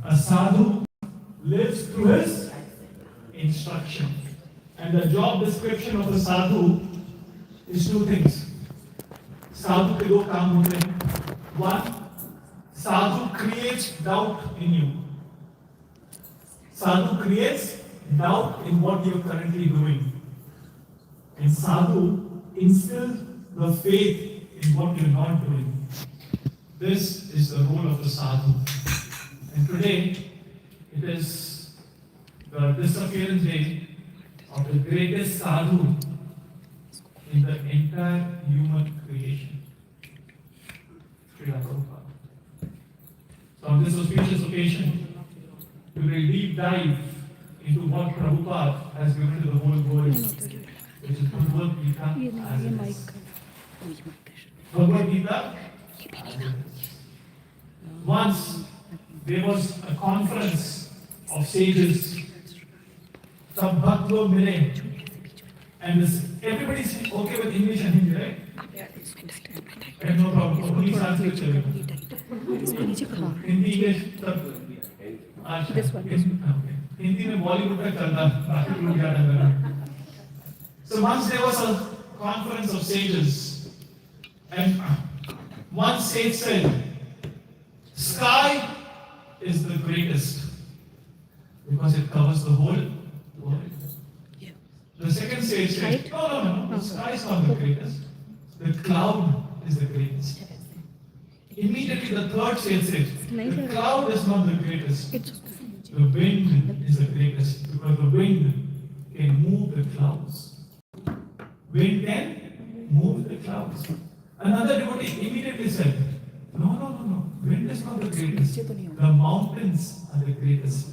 A sadhu lives through his instruction. And the job description of a sadhu is two things. Sadhu के दो काम होते हैं. One, sadhu creates doubt in you. Sadhu creates doubt in what you are currently doing. And sadhu instills the faith in what you are not doing. This is the role of the sadhu. And today, it is the disappearance day of the greatest sadhu in the entire human creation, Srila Prabhupada. So on this auspicious occasion, we will deep dive into what Prabhupada has given to the whole world, which is Bhagavad Gita as it is. Bhagavad Gita as it is. Once there was a conference of sages. Some bhakt log mile, and everybody's okay with English and Hindi, right? Yeah, no problem. Only Sanskrit chalega. Hindi, English, सब. This one. Hindi में Bollywood का चलता, बाकी लोग क्या करना? So once there was a conference of sages, and one sage said, "Sky is the greatest because it covers the whole world." Yeah. The second sage said, no, the sky is not the greatest. The cloud is the greatest. Immediately the third sage said, the cloud is not the greatest. The wind is the greatest because the wind can move the clouds. Wind can move the clouds. Another devotee immediately said, no. Wind is not the greatest. The mountains are the greatest.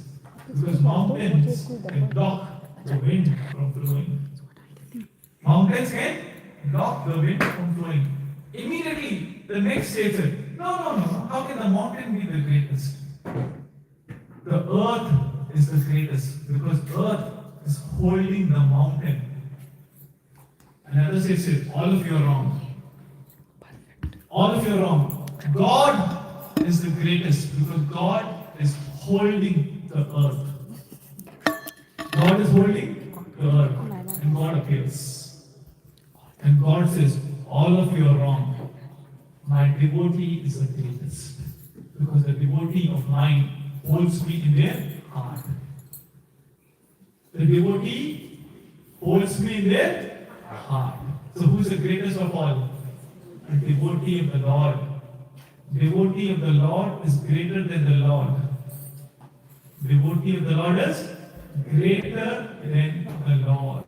Because mountains can block the wind from flowing. Mountains can block the wind from flowing. Immediately, the next stage said, no. How can the mountain be the greatest? The earth is the greatest because earth is holding the mountain. Another stage said, all of you are wrong. All of you are wrong. God is the greatest because God is holding the earth. God is holding the earth and God appears. And God says, all of you are wrong. My devotee is the greatest because the devotee of mine holds me in their heart. The devotee holds me in their heart. So who is the greatest of all? The devotee of the Lord. Devotee of the Lord is greater than the Lord. Devotee of the Lord is greater than the Lord.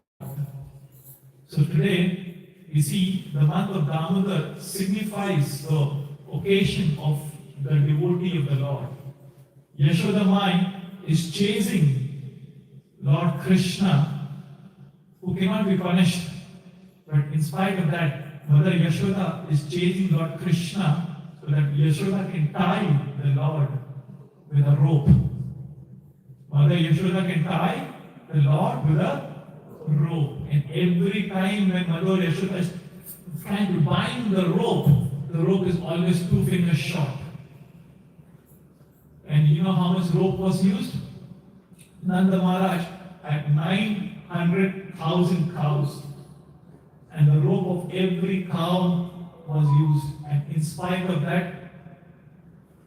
So today, we see the month of Damodar signifies the occasion of the devotee of the Lord. Yashoda Mai is chasing Lord Krishna, who cannot be punished. But in spite of that, Mother Yashoda is chasing Lord Krishna so that Yashoda can tie the Lord with a rope. Mother Yashoda can tie the Lord with a rope. And every time when Mother Yashoda is trying to bind the rope is always 2 fingers short. And you know how much rope was used? Nanda Maharaj had 900,000 cows. And the rope of every cow was used. And in spite of that,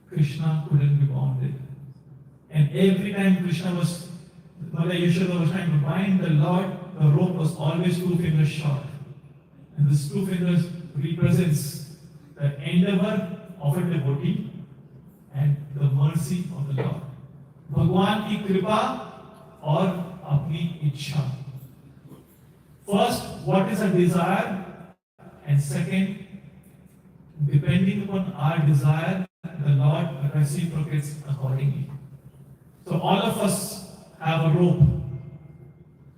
Krishna couldn't be bounded. And every time Mother Yashoda was trying to bind the Lord, the rope was always 2 fingers short. And this 2 fingers represents the endeavor of a devotee and the mercy of the Lord. Bhagwan ki kripa or apni ichha. First, what is a desire? And second, depending upon our desire, the Lord reciprocates accordingly. So all of us have a rope.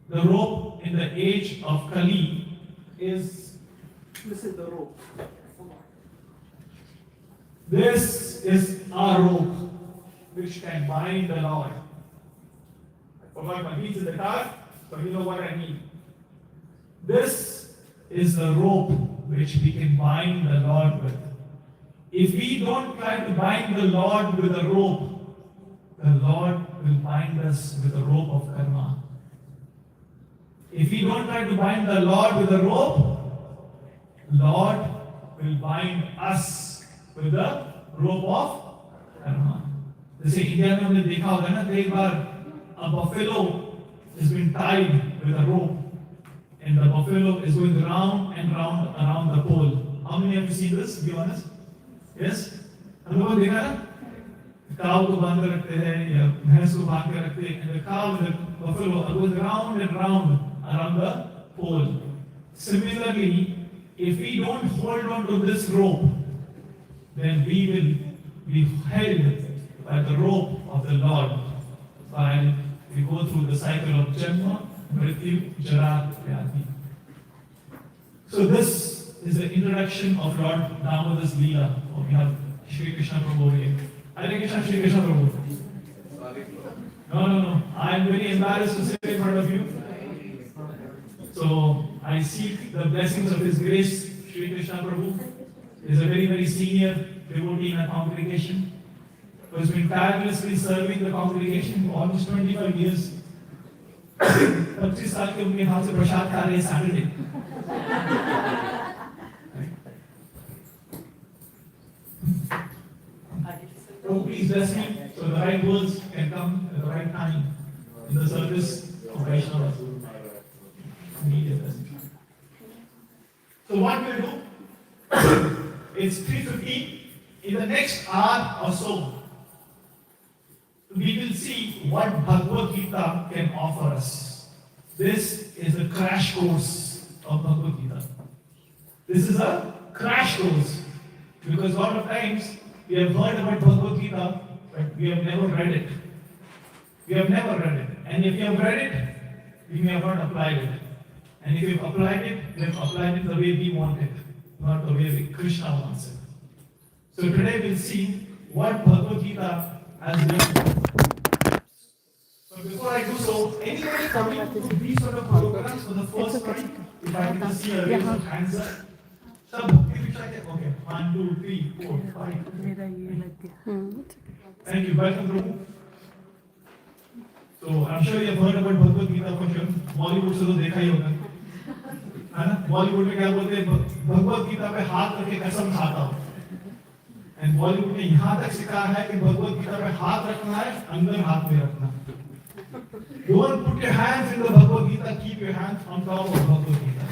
The rope in the age of Kali is, this is the rope. This is our rope which can bind the Lord. I forgot my beads in the car, so you know what I mean. This is the rope which we can bind the Lord with. If we don't try to bind the Lord with a rope the Lord will bind us with a rope of karma. If we don't try to bind the Lord with a rope, Lord will bind us with the rope of karma. जैसे India में हमने देखा होगा ना, कई बार a buffalo has been tied with a rope and the buffalo is going round and round around the pole. How many have you seen this? Be honest. Yes? हम लोगों ने देखा ना, काव को बांध कर रखते हैं या भैंस को बांध कर रखते हैं, and the cow and the buffalo goes round and round around the pole. Similarly, if we don't hold on to this rope, then we will be held by the rope of the Lord while we go through the cycle of Janma, Mrityu, Jara, Vyadhi. So this is the introduction of Lord Damodar's Leela. We have Shri Krishna Prabhu here. Hare Krishna, Shri Krishna Prabhu. No. I am very embarrassed to sit in front of you. So I seek the blessings of His grace. Shri Krishna Prabhu is a very, very senior devotee in our congregation who has been tirelessly serving the congregation for almost 25 years. 25 साल के उनके हाथ से प्रसाद खा रहे हैं Saturday. So please bless me so the right words can come at the right time in the service of Vaishnavas. So what we'll do, it's 3:15. In the next hour or so, we will see what Bhagavad Gita can offer us. This is a crash course of Bhagavad Gita. This is a crash course because a lot of times we have heard about Bhagavad Gita, but we have never read it. We have never read it. And if you have read it, we may have not applied it. And if you've applied it, we have applied it the way we want it, not the way Krishna wants it. So today we'll see what Bhagavad Gita has written. So before I do so, anybody coming to these sort of programs for the first time, if I can see a raise of hands up. Sir, Bhakti Vriksha ke? Okay, 1, 2, 3, 4, 5. Thank you. Welcome, Prabhu. So I'm sure you have heard about Bhagavad Gita for sure. Bollywood से तो देखा ही होगा, है ना? Bollywood में क्या बोलते हैं? भगवद गीता पे हाथ रख के कसम खाता हो. And Bollywood ने यहाँ तक सिखाया है कि भगवद गीता पे हाथ रखना है, अंदर हाथ में रखना. Don't put your hands in the Bhagavad Gita. Keep your hands on top of Bhagavad Gita.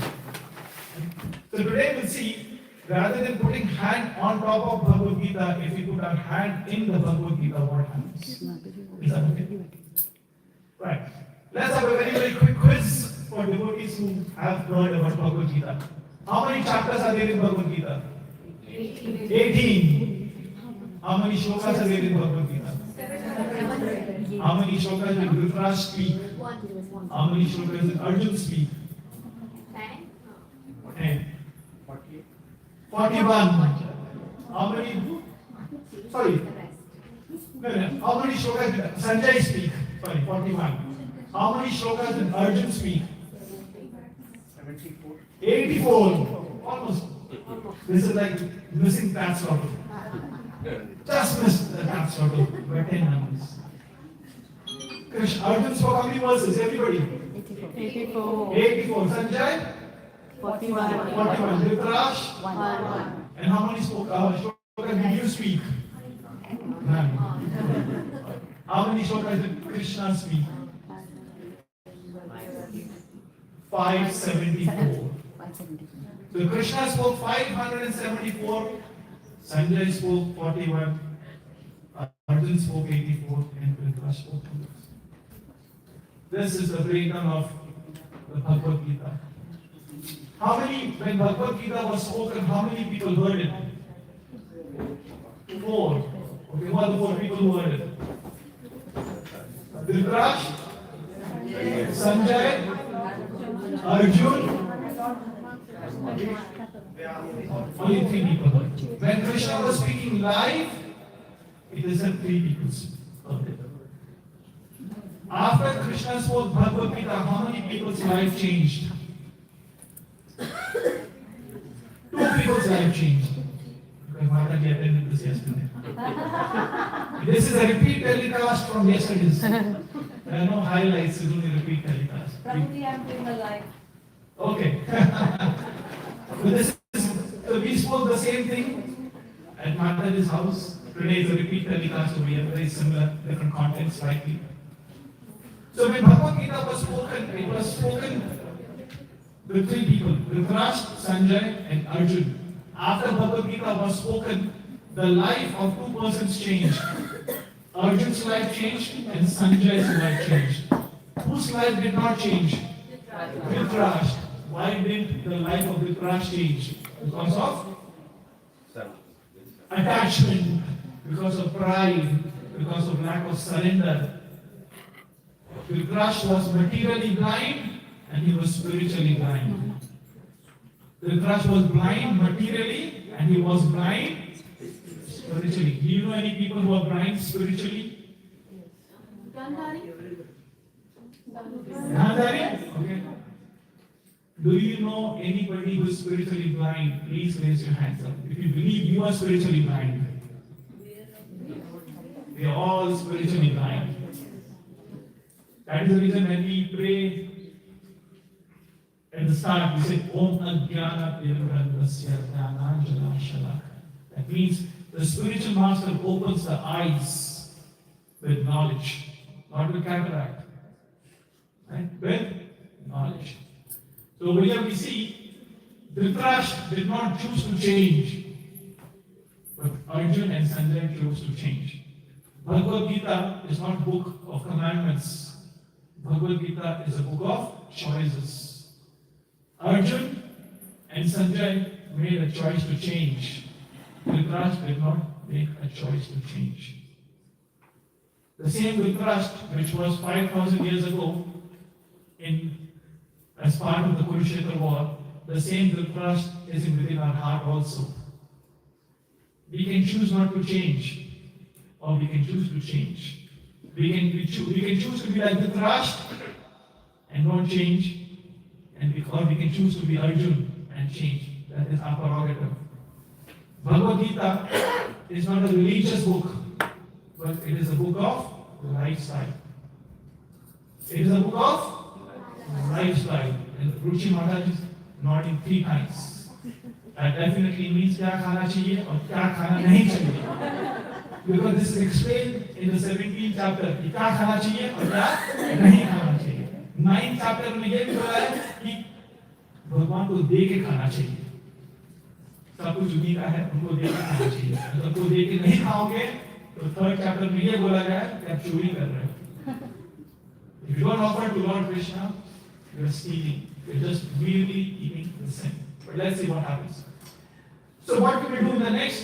So today we'll see, rather than putting hand on top of Bhagavad Gita, if we put our hand in the Bhagavad Gita, what happens? Is that okay? Right. Let's have a very, very quick quiz for devotees who have heard about Bhagavad Gita. How many chapters are there in Bhagavad Gita? 18. How many shlokas are there in Bhagavad Gita? How many shlokas did Dhritarashtra speak? How many shlokas did Arjuna speak? 10. 41. How many? Sorry. No. How many shlokas did Sanjay speak? Sorry, 41. How many shlokas did Arjuna speak? 74. 84. Almost. This is like missing that sort of. Just missed that sort of. By 10 numbers. Arjuna spoke how many verses? Everybody? 84. 84. Sanjay? 41. Dhritarashtra? 1. And how many shlokas did you speak? None. How many shlokas did Krishna speak? 574. So Krishna spoke 574, Sanjay spoke 41, Arjuna spoke 84, and Dhritarashtra spoke 2. This is the breakdown of the Bhagavad Gita. When Bhagavad Gita was spoken, how many people heard it? 4. Okay, who are the 4 people who heard it? Dhritarashtra, Sanjay, Arjuna. Only 3 people heard. When Krishna was speaking live, it is a 3 people heard it. After Krishna spoke Bhagavad Gita, how many people's life changed? 2 people's life changed. Because Mata hardly attended this yesterday. This is a repeat telecast from yesterday's. There are no highlights, it's only repeat telecast. Prabhuji, I'm doing a live. Okay. So we spoke the same thing at Mataji's house. Today is a repeat telecast, so we have very similar, different content slightly. So when Bhagavad Gita was spoken, it was spoken with three people, Dhritarashtra, Sanjay and Arjun. After Bhagavad Gita was spoken, the life of two persons changed. Arjun's life changed and Sanjay's life changed. Whose life did not change? Dhritarashtra. Why did the life of Dhritarashtra change? Because of attachment, because of pride, because of lack of surrender. Dhritarashtra was materially blind and he was spiritually blind. Dhritarashtra was blind materially and he was blind spiritually. Do you know any people who are blind spiritually? Gandhari? Gandhari? Okay. Do you know anybody who is spiritually blind? Please raise your hands up. If you believe you are spiritually blind. We are all spiritually blind. That is the reason when we pray at the start, we say Om Ajnana Tirvrandasya Jnananjana Shalaka. That means the spiritual master opens the eyes with knowledge, not with cataract. Right? With knowledge. So over here we see Dhritarashtra did not choose to change, but Arjun and Sanjay chose to change. Bhagavad Gita is not a book of commandments. Bhagavad Gita is a book of choices. Arjun and Sanjay made a choice to change. Dhritarashtra did not make a choice to change. The same Dhritarashtra, which was 5,000 years ago, as part of the Kurukshetra war, the same Dhritarashtra is within our heart also. We can choose not to change, or we can choose to change. We can choose to be like Dhritarashtra and not change, or we can choose to be Arjun and change. That is our prerogative. Bhagavad Gita is not a religious book, but it is a book of lifestyle. It is a book of lifestyle. And Ruchi Maharaj is nodding 3 times. That definitely means kya khana chahiye aur kya khana nahi chahiye. Because this is explained in the 17th chapter. कि क्या खाना चाहिए और क्या नहीं खाना चाहिए. 9th chapter में ये भी बोला है कि भगवान को दे के खाना चाहिए. सब कुछ उन्हीं का है, उनको दे के खाना चाहिए. अगर उनको दे के नहीं खाओगे तो 3rd chapter में ये बोला गया है कि आप चोरी कर रहे हो. If you don't offer to Lord Krishna, you are stealing. You are just really eating the sin. But let's see what happens. So what we will do in the next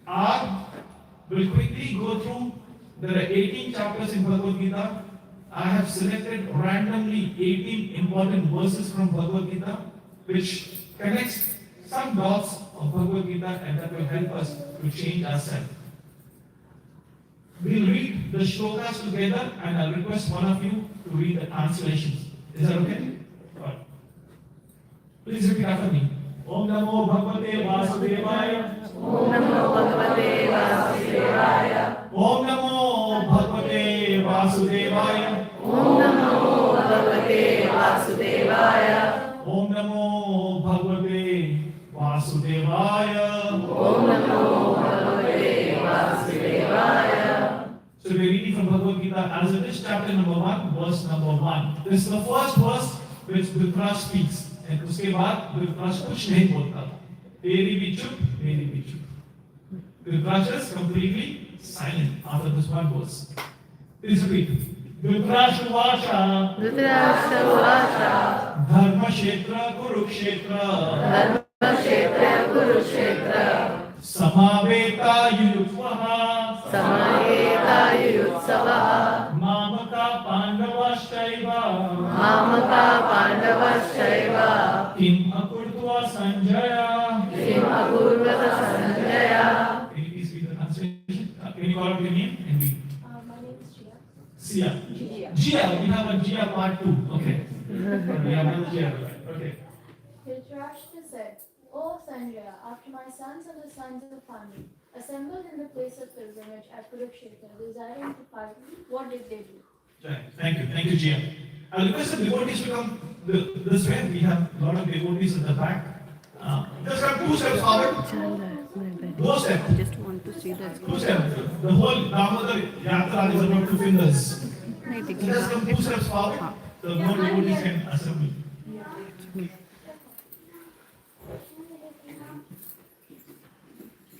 hour, we'll quickly go through. There are 18 chapters in Bhagavad Gita. I have selected randomly 18 important verses from Bhagavad Gita, which connects some dots of Bhagavad Gita, and that will help us to change ourselves. We'll read the shlokas together, and I'll request one of you to read the translations. Is that okay? Right. Please repeat after me. Om Namo Bhagavate Vasudevaya. Om Namo Bhagavate Vasudevaya. Om Namo Bhagavate Vasudevaya. Om Namo Bhagavate Vasudevaya. Om Namo Bhagavate Vasudevaya. Om Namo Bhagavate Vasudevaya. So we're reading from Bhagavad Gita as it is chapter number 1, verse number 1. This is the first verse which Dhritarashtra speaks. And उसके बाद Dhritarashtra कुछ नहीं बोलता. तेरी भी चुप, मेरी भी चुप. Dhritarashtra is completely silent after this one verse. Please repeat. Dhritarashtra Vacha. Dhritarashtra Vacha. Dharma Kshetra Kurukshetra. Dharma Kshetra Kurukshetra. Samaveta Yudhvaha. Samaveta Yudhvaha. Mamaka Pandavashchaiva. Mamaka Pandavashchaiva. Kim Akurtva Sanjaya. Kim Akurvata Sanjaya. Can you please read the translation? Can you call out your name and read? My name is Jia. Sia. Jia. Jia. We have a Jia part 2. Okay. We have another Jia. Okay. Dhritarashtra said, O Sanjaya, after my sons and the sons of Pandit assembled in the place of pilgrimage at Kurukshetra, desiring to fight, what did they do? Right. Thank you, Jia. I'll request the devotees to come this way. We have a lot of devotees at the back. Just come 2 steps forward. Go step. I just want to see that. 2 steps. The whole Damodar Yatra is about 2 fingers. नहीं So just come 2 steps forward. The more devotees can assemble.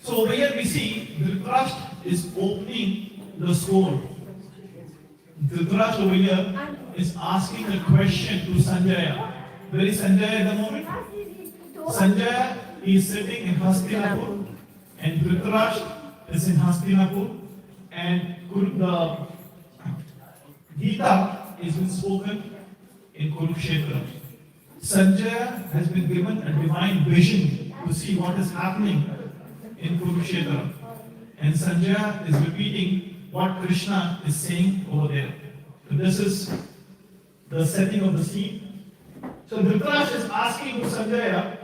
So over here we see Dhritarashtra is opening the scroll. Dhritarashtra over here is asking a question to Sanjaya. Where is Sanjaya at the moment? Sanjaya is sitting in Hastinapur and Dhritarashtra is in Hastinapur and the Gita is been spoken in Kurukshetra. Sanjaya has been given a divine vision to see what is happening in Kurukshetra. And Sanjaya is repeating what Krishna is saying over there. So this is the setting of the scene. So Dhritarashtra is asking to Sanjaya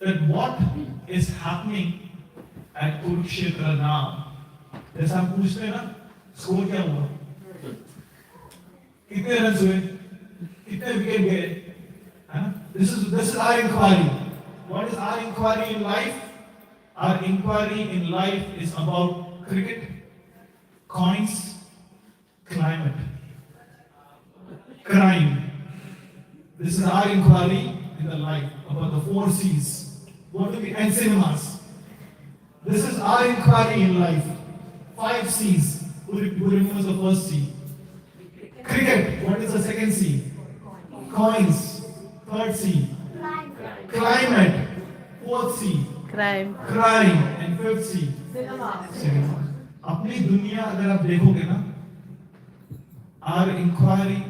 that what is happening at Kurukshetra now. जैसा हम पूछते हैं ना, score क्या हुआ? कितने run हुए? कितने विकेट गए? This is our inquiry. What is our inquiry in life? Our inquiry in life is about cricket, coins, climate, crime. This is our inquiry in the life about the 4 C's. What do we and cinemas? This is our inquiry in life. 5 C's. Who remembers the first C? Cricket. What is the second C? Coins. Third C. Climate. Fourth C. Crime. And fifth C. Cinema. अपनी दुनिया अगर आप देखोगे ना, our inquiry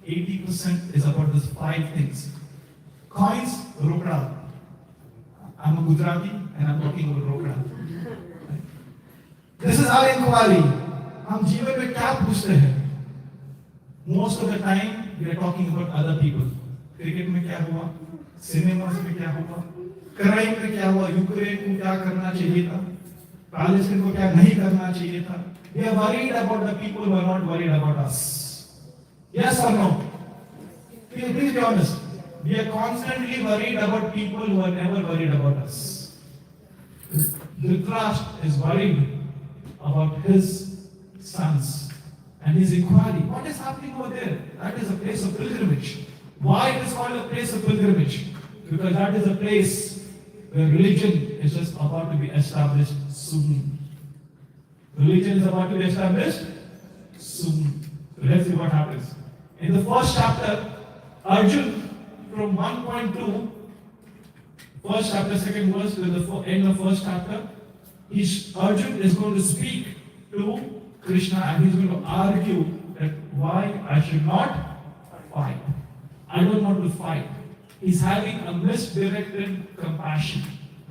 80% is about these 5 things. Coins, rokda. I'm a Gujarati and I'm talking about rokda. This is our inquiry. हम जीवन में क्या पूछते हैं? Most of the time we are talking about other people. Cricket में क्या हुआ? Cinemas में क्या हुआ? Crime में क्या हुआ? यूक्रेन को क्या करना चाहिए था? पैलेस्टाइन को क्या नहीं करना चाहिए था? We are worried about the people who are not worried about us. Yes or no? Please be honest. We are constantly worried about people who are never worried about us. Dhritarashtra is worried about his sons and his inquiry. What is happening over there? That is a place of pilgrimage. Why it is called a place of pilgrimage? Because that is a place where religion is just about to be established soon. Religion is about to be established soon. So let's see what happens. In the first chapter, Arjun from 1.2, first chapter, second verse to the end of first chapter, Arjun is going to speak to Krishna and he's going to argue that why I should not fight. I don't want to fight. He's having a misdirected compassion,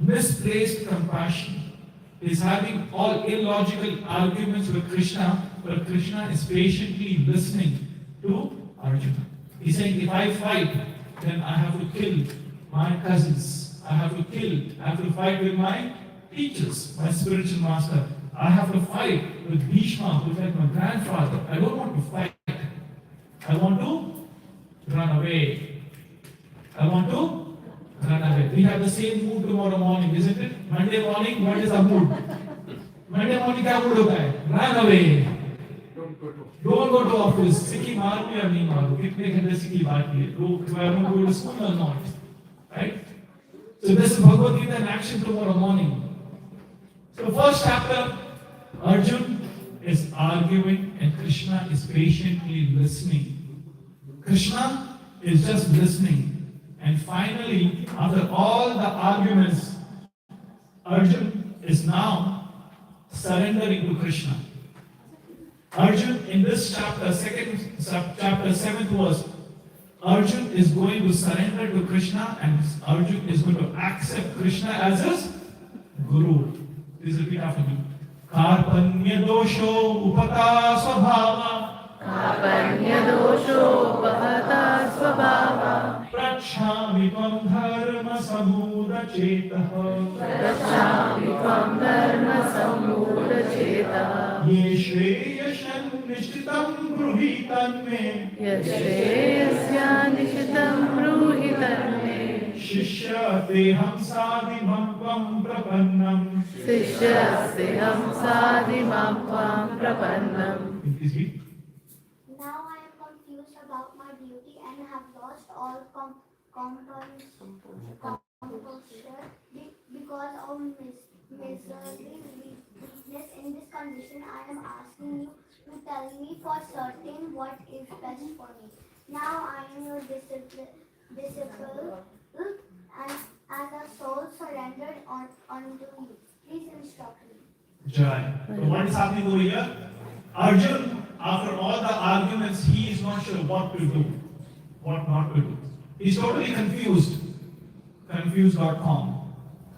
misplaced compassion. He's having all illogical arguments with Krishna, but Krishna is patiently listening to Arjuna. He's saying, if I fight, then I have to kill my cousins. I have to fight with my teachers, my spiritual master. I have to fight with Bhishma, who's like my grandfather. I don't want to fight. I want to run away. We have the same mood tomorrow morning, isn't it? Monday morning, what is our mood? Monday morning, क्या mood होता है? Run away. Don't go to office. सिक्की मारो या नहीं मारो? कितने घंटे सिक्की बाकी है? Do I want to go to school or not? Right? So this is Bhagavad Gita in action tomorrow morning. So first chapter, Arjun is arguing and Krishna is patiently listening. Krishna is just listening. And finally, after all the arguments, Arjun is now surrendering to Krishna. Arjun in this chapter, chapter 7th verse, Arjun is going to surrender to Krishna and Arjun is going to accept Krishna as his Guru. Please repeat after me. Karpanya dosho upata svabhava. Karpanya dosho upata svabhava. Prachami tvam dharma samudaya. सम्मूढचेतः रक्षामि त्वं धर्मसम्मूढचेतः ये श्रेयसं निश्चितं ब्रूहि तन्मे यश्रेयस्यानिशितं ब्रूहि तन्मे शिष्यतेऽहं साधिमं त्वं प्रपन्नम् शिष्यस्तेऽहं साधिमां त्वां प्रपन्नम् Now I am confused about my beauty and have lost all composure because of miserly weakness. In this condition, I am asking you to tell me for certain what is best for me. Now I am your disciple and as a soul surrendered unto you. Please instruct me. Jai. So what is happening over here? Arjun, after all the arguments, he is not sure what to do, what not to do. He's totally confused. Confused.com.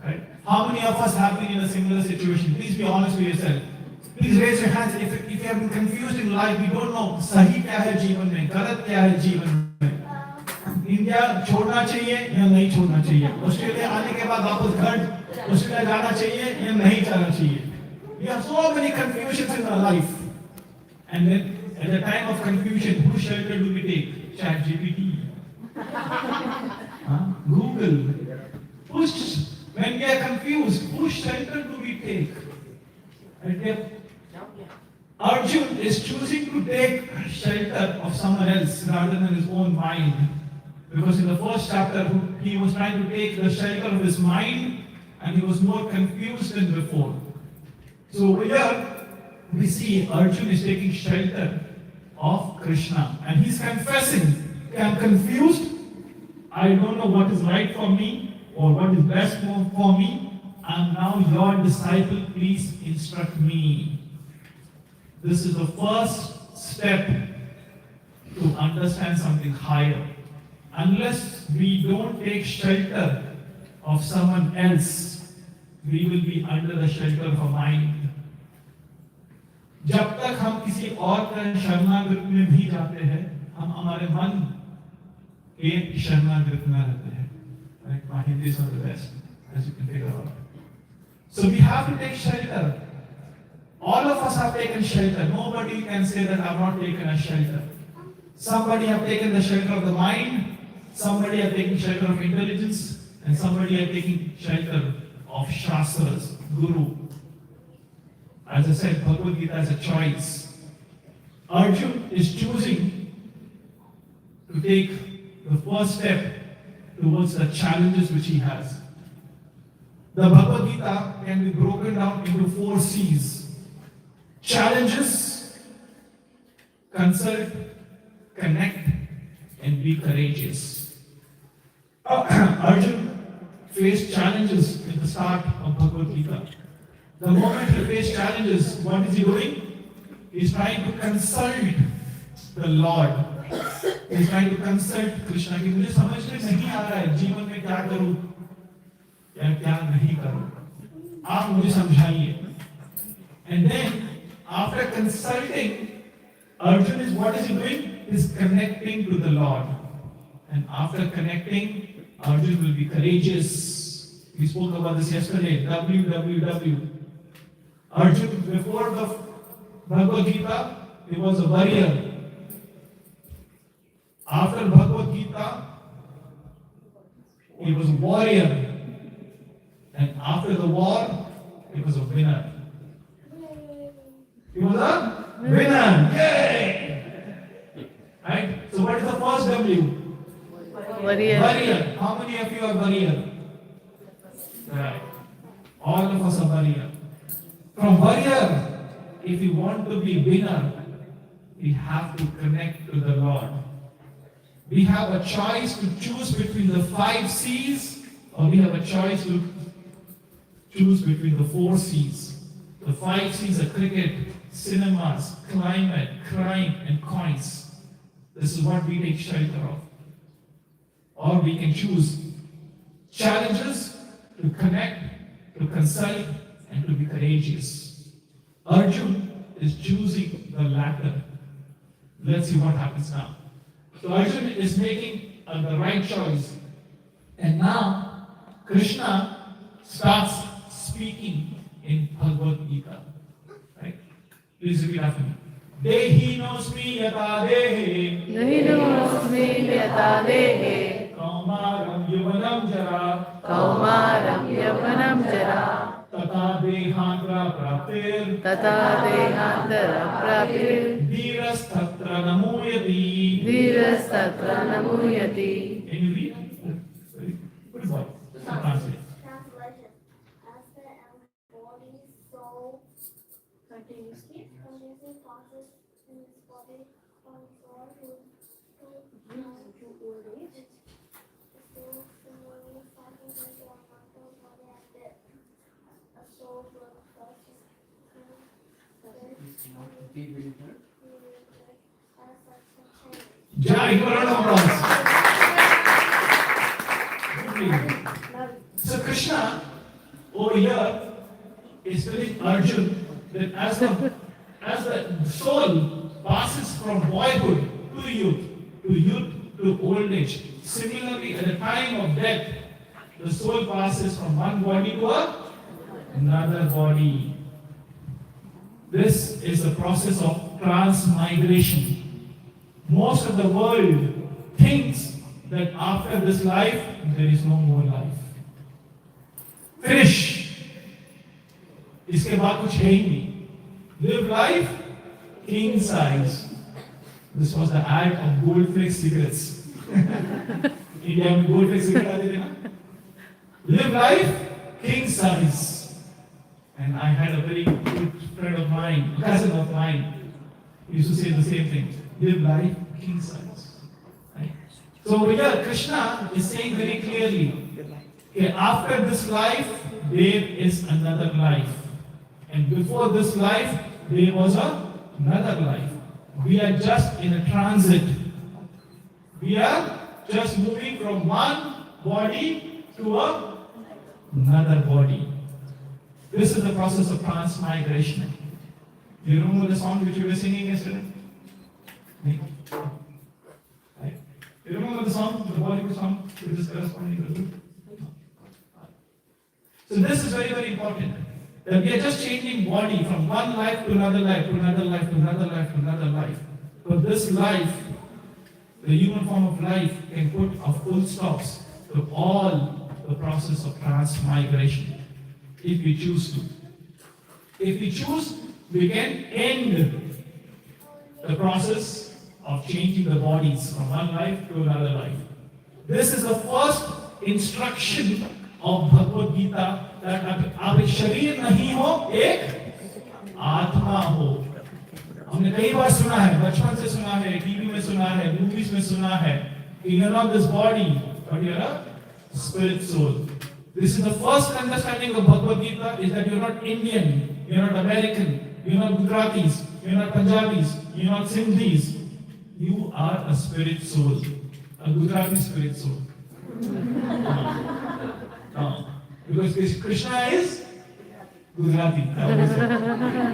Right? How many of us have been in a similar situation? Please be honest with yourself. Please raise your hands if you have been confused in life. We don't know सही क्या है जीवन में, गलत क्या है जीवन में. इंडिया छोड़ना चाहिए या नहीं छोड़ना चाहिए. ऑस्ट्रेलिया आने के बाद वापस घर ऑस्ट्रेलिया जाना चाहिए या नहीं जाना चाहिए. We have so many confusions in our life. And then at the time of confusion, whose shelter do we take? ChatGPT. Google. When we are confused, whose shelter do we take? Arjun is choosing to take shelter of someone else rather than his own mind. Because in the first chapter, he was trying to take the shelter of his mind and he was more confused than before. So here we see Arjun is taking shelter of Krishna and he's confessing, I'm confused, I don't know what is right for me or what is best for me. I'm now your disciple, please instruct me. This is the first step to understand something higher. Unless we don't take shelter of someone else, we will be under the shelter of a mind. जब तक हम किसी और का शरणागत में भी जाते हैं, हम हमारे मन के शरणागत में रहते हैं. Right? My Hindi is not the best, as you can figure out. So we have to take shelter. All of us have taken shelter. Nobody can say that I've not taken a shelter. Somebody have taken the shelter of the mind, somebody have taken shelter of intelligence, and somebody have taken shelter of Shastras, Guru. As I said, Bhagavad Gita is a choice. Arjun is choosing to take the first step towards the challenges which he has. The Bhagavad Gita can be broken down into 4 C's. Challenges, consult, connect, and be courageous. Arjun faced challenges at the start of Bhagavad Gita. The moment he faced challenges, what is he doing? He's trying to consult the Lord. He's trying to consult Krishna. कि मुझे समझ में नहीं आ रहा है जीवन में क्या करूं या क्या नहीं करूं. आप मुझे समझाइए. And then after consulting, Arjun is what is he doing? He's connecting to the Lord. And after connecting, Arjun will be courageous. We spoke about this yesterday. WWW. Arjun, before the Bhagavad Gita, he was a warrior. After Bhagavad Gita, he was a warrior. And after the war, he was a winner. He was a winner. Yay! Right? So what is the first W? Warrior. Warrior. How many of you are warrior? Right. All of us are warrior. From warrior, if we want to be winner, we have to connect to the Lord. We have a choice to choose between the 5 C's, or we have a choice to choose between the 4 C's. The 5 C's are cricket, cinemas, climate, crime, and coins. This is what we take shelter of. Or we can choose challenges to connect, to consult, and to be courageous. Arjun is choosing the latter. Let's see what happens now. So Arjun is making the right choice. And now Krishna starts speaking in Bhagavad Gita. Right? Please repeat after me. Dehinosmi yata dehe Nahinosmi yata dehe kaumaram yuvanam jara kaumaram yavanam jara tata dehandra praptir tata dehantara prapir dhirastatra namuyati. dhirastatra namuyati. Can you read? Very good boy. Translate. Translation. As the body so continuously passes in this body from soul to old age. So similarly passes into a mortal body and a soul will first as such a change. Jai Karana So Krishna over here is telling Arjun that as the soul passes from boyhood to youth to old age, similarly at the time of death, the soul passes from one body to another body. This is the process of transmigration. Most of the world thinks that after this life, there is no more life. Finish. इसके बाद कुछ है ही नहीं. Live life king size. This was the ad of Goldflakes cigarettes. India में Goldflakes cigarettes आते थे ना. Live life king size. And I had a very good friend of mine, a cousin of mine, who used to say the same thing. Live life king size. Right? So here Krishna is saying very clearly, okay, after this life, there is another life. And before this life, there was another life. We are just in a transit. We are just moving from one body to another body. This is the process of transmigration. You remember the song which we were singing yesterday? Right? You remember the song, the Bollywood song, which is corresponding to it? So this is very, very important. That we are just changing body from one life to another life, to another life, to another life, to another life. But this life, the human form of life, can put a full stops to all the process of transmigration, if we choose to. If we choose, we can end the process of changing the bodies from one life to another life. This is the first instruction of Bhagavad Gita, that आप एक शरीर नहीं हो, एक आत्मा हो. हमने कई बार सुना है, बचपन से सुना है, टीवी में सुना है, मूवीज में सुना है, you are not this body, but you are a spirit soul. This is the first understanding of Bhagavad Gita, is that you are not Indian, you are not American, you are not Gujaratis, you are not Punjabis, you are not Sindhis. You are a spirit soul, a Gujarati spirit soul. No. Because Krishna is Gujarati.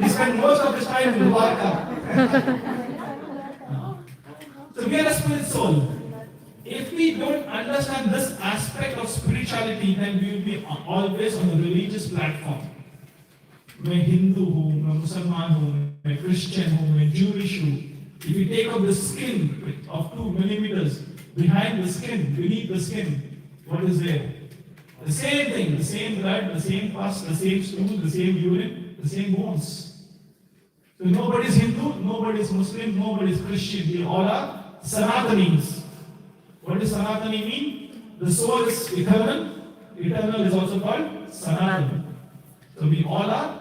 He spent most of his time in Dwarka. No. So we are a spirit soul. If we don't understand this aspect of spirituality, then we will be always on a religious platform. मैं हिंदू हूँ, मैं मुसलमान हूँ, मैं Christian हूँ, मैं Jewish हूँ. If you take off the skin of 2 millimeters, behind the skin, beneath the skin, what is there? The same thing, the same blood, the same pus, the same stool, the same urine, the same bones. So nobody is Hindu, nobody is Muslim, nobody is Christian. We all are Sanatanis. What does Sanatani mean? The soul is eternal. Eternal is also called Sanatani. So we all are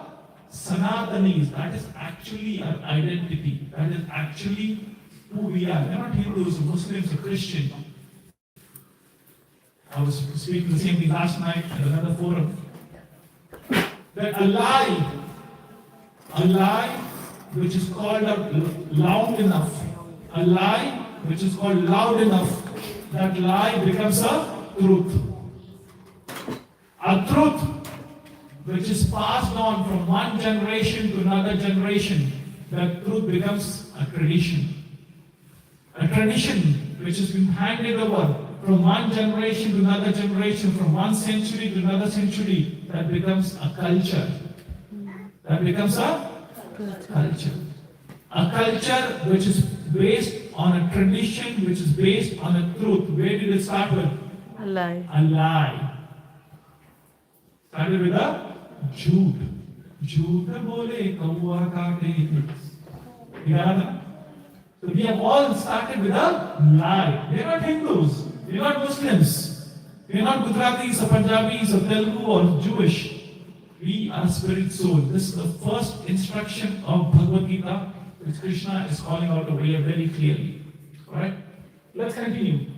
Sanatanis. That is actually our identity. That is actually who we are. We are not Hindus or Muslims or Christians. I was speaking the same thing last night at another forum. That a lie which is called out loud enough, a lie which is called loud enough, that lie becomes a truth. A truth which is passed on from one generation to another generation, that truth becomes a tradition. A tradition which has been handed over from one generation to another generation, from one century to another century, that becomes a culture. That becomes a culture. A culture which is based on a tradition, which is based on a truth. Where did it start with? A lie. A lie. Started with a jhoot. Jhoot bole kaua kaate. You got it? So we have all started with a lie. We are not Hindus. We are not Muslims. We are not Gujaratis or Punjabis or Telugu or Jewish. We are spirit soul. This is the first instruction of Bhagavad Gita, which Krishna is calling out over here very clearly. Alright? Let's continue.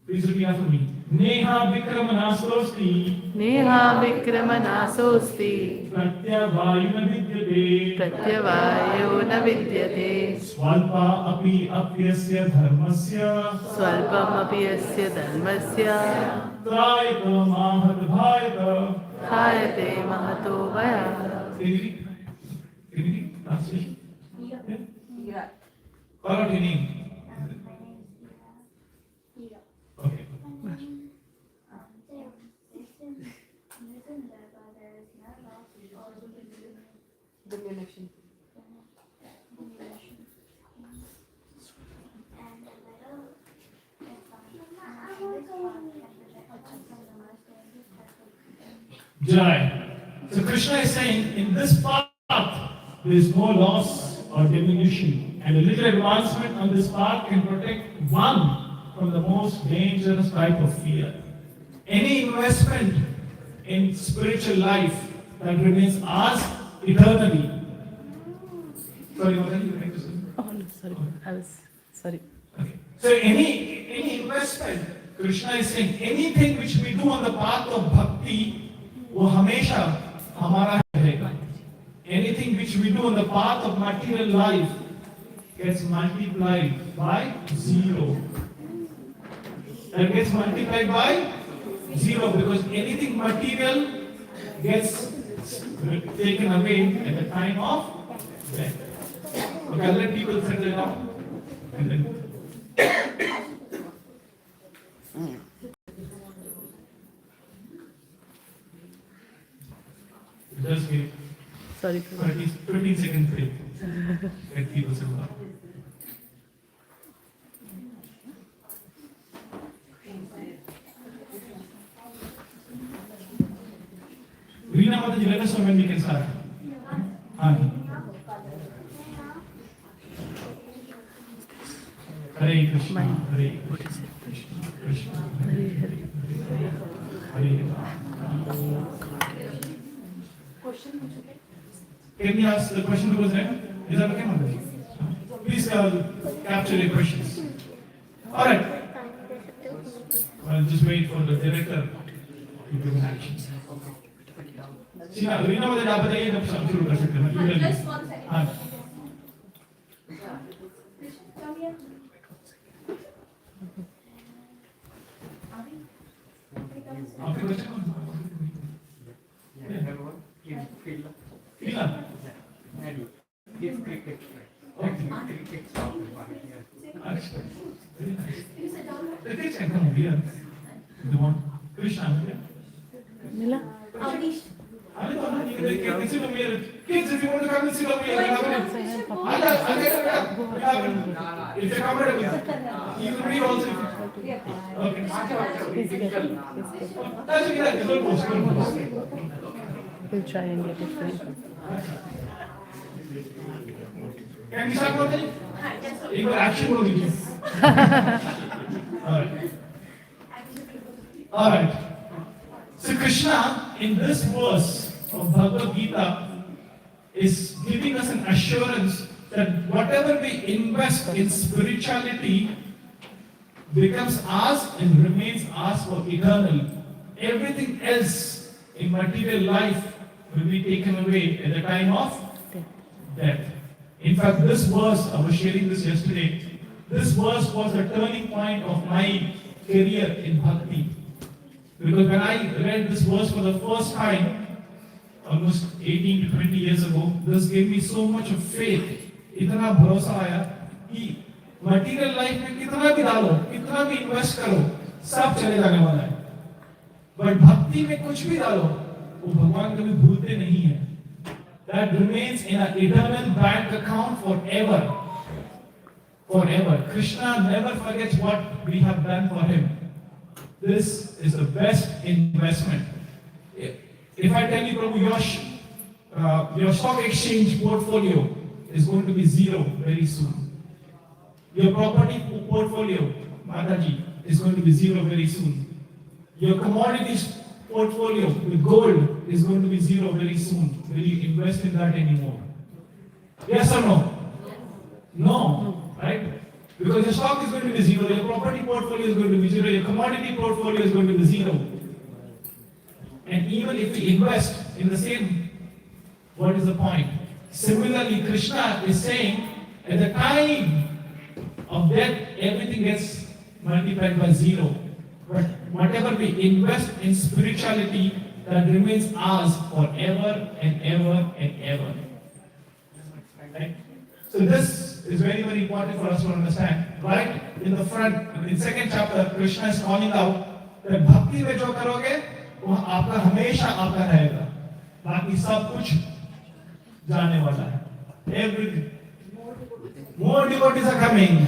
Please repeat after me. Neha Vikramanasosti Neha Vikramanasosti Pratyavayuna Vidyate Pratyavayo na vidyate Swalpa api apyasya dharmasya Swalpam api asya dharmasya Trayata mahadbhayata. Khayate mahato vaya. Can you read? Translation? Yeah. Call out your name. Okay. Jai. So Krishna is saying, in this path, there is no loss or diminution, and a little advancement on this path can protect one from the most dangerous type of fear. Any investment in spiritual life that remains ours eternally. Sorry, what are you trying to say? Oh, no, sorry. I was sorry. Okay. So any investment, Krishna is saying, anything which we do on the path of bhakti, वो हमेशा हमारा रहेगा. Anything which we do on the path of material life gets multiplied by 0. That gets multiplied by 0 because anything material gets taken away at the time of death. Okay, I'll let people settle it out. And then just give Sorry. 20 seconds break. Let people settle out. Reena Mataji, let us know when we can start. Hare Krishna, Hare Krishna, Krishna, Hare Hare, Hare Rama. Can we ask the question who was there? Is that okay, Mataji? Please capture your questions. All right. I'll just wait for the director to give an action. Reena मुझे आप बताइए जब सब शुरू कर सकते हैं. Just 1 second. हाँ. आपके बच्चे कौन? कीला. Yes, cricket. Okay. Cricket stop. अच्छा. Very nice. Cricket check come here. The one. Krishna. Mila. I don't know. Kids, if you want to come and sit over here, if you're comfortable, you can read also. Okay. That's okay. Don't post. We'll try and get it for you. Can we start with it? एक बार action हो लीजिए. All right. So Krishna, in this verse of Bhagavad Gita, is giving us an assurance that whatever we invest in spirituality becomes ours and remains ours for eternal. Everything else in material life will be taken away at the time of death. In fact, this verse, I was sharing this yesterday, this verse was the turning point of my career in Bhakti. Because when I read this verse for the first time, almost 18 to 20 years ago, this gave me so much of faith. इतना भरोसा आया कि material life में कितना भी डालो, कितना भी इन्वेस्ट करो, सब चले जाने वाला है। बट भक्ति में कुछ भी डालो, वो भगवान कभी भूलते नहीं है। That remains in an eternal bank account forever. Forever. Krishna never forgets what we have done for him. This is the best investment. If I tell you, Prabhu, your stock exchange portfolio is going to be zero very soon. Your property portfolio, Mataji, is going to be zero very soon. Your commodities portfolio with gold is going to be zero very soon. Will you invest in that anymore? Yes or no? No, right? Because your stock is going to be zero, your property portfolio is going to be zero, your commodity portfolio is going to be zero. And even if we invest in the same, what is the point? Similarly, Krishna is saying, at the time of death, everything gets multiplied by zero. But whatever we invest in spirituality, that remains ours forever and ever and ever. Right? So this is very, very important for us to understand. Right in the front, in second chapter, Krishna is calling out that bhakti में जो करोगे, वो आपका हमेशा आपका रहेगा. बाकी सब कुछ जाने वाला है. Everything. More devotees are coming.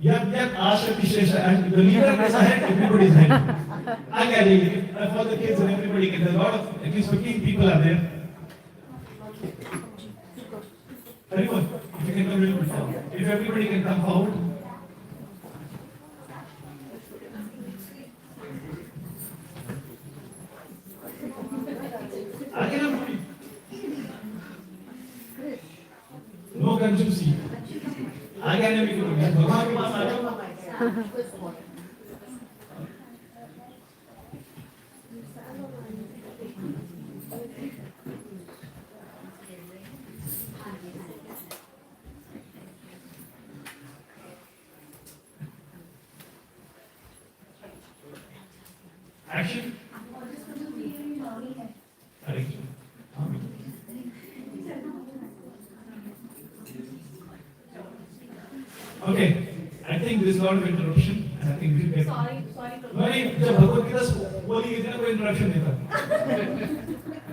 Yat Ashati Shesha, and the leader is ahead, everybody is ahead. I get it. For the kids and everybody, there's a lot of, at least 15 people are there. Everyone, if you can come a little bit forward. If everybody can come forward. Again, no conjugacy. Again, we can get Bhagwan ke paas aa jao. Action. Okay, I think there's a lot of interruption, and I think we should get. Sorry. नहीं, जब भगवद गीता बोली इतना कोई interruption नहीं था.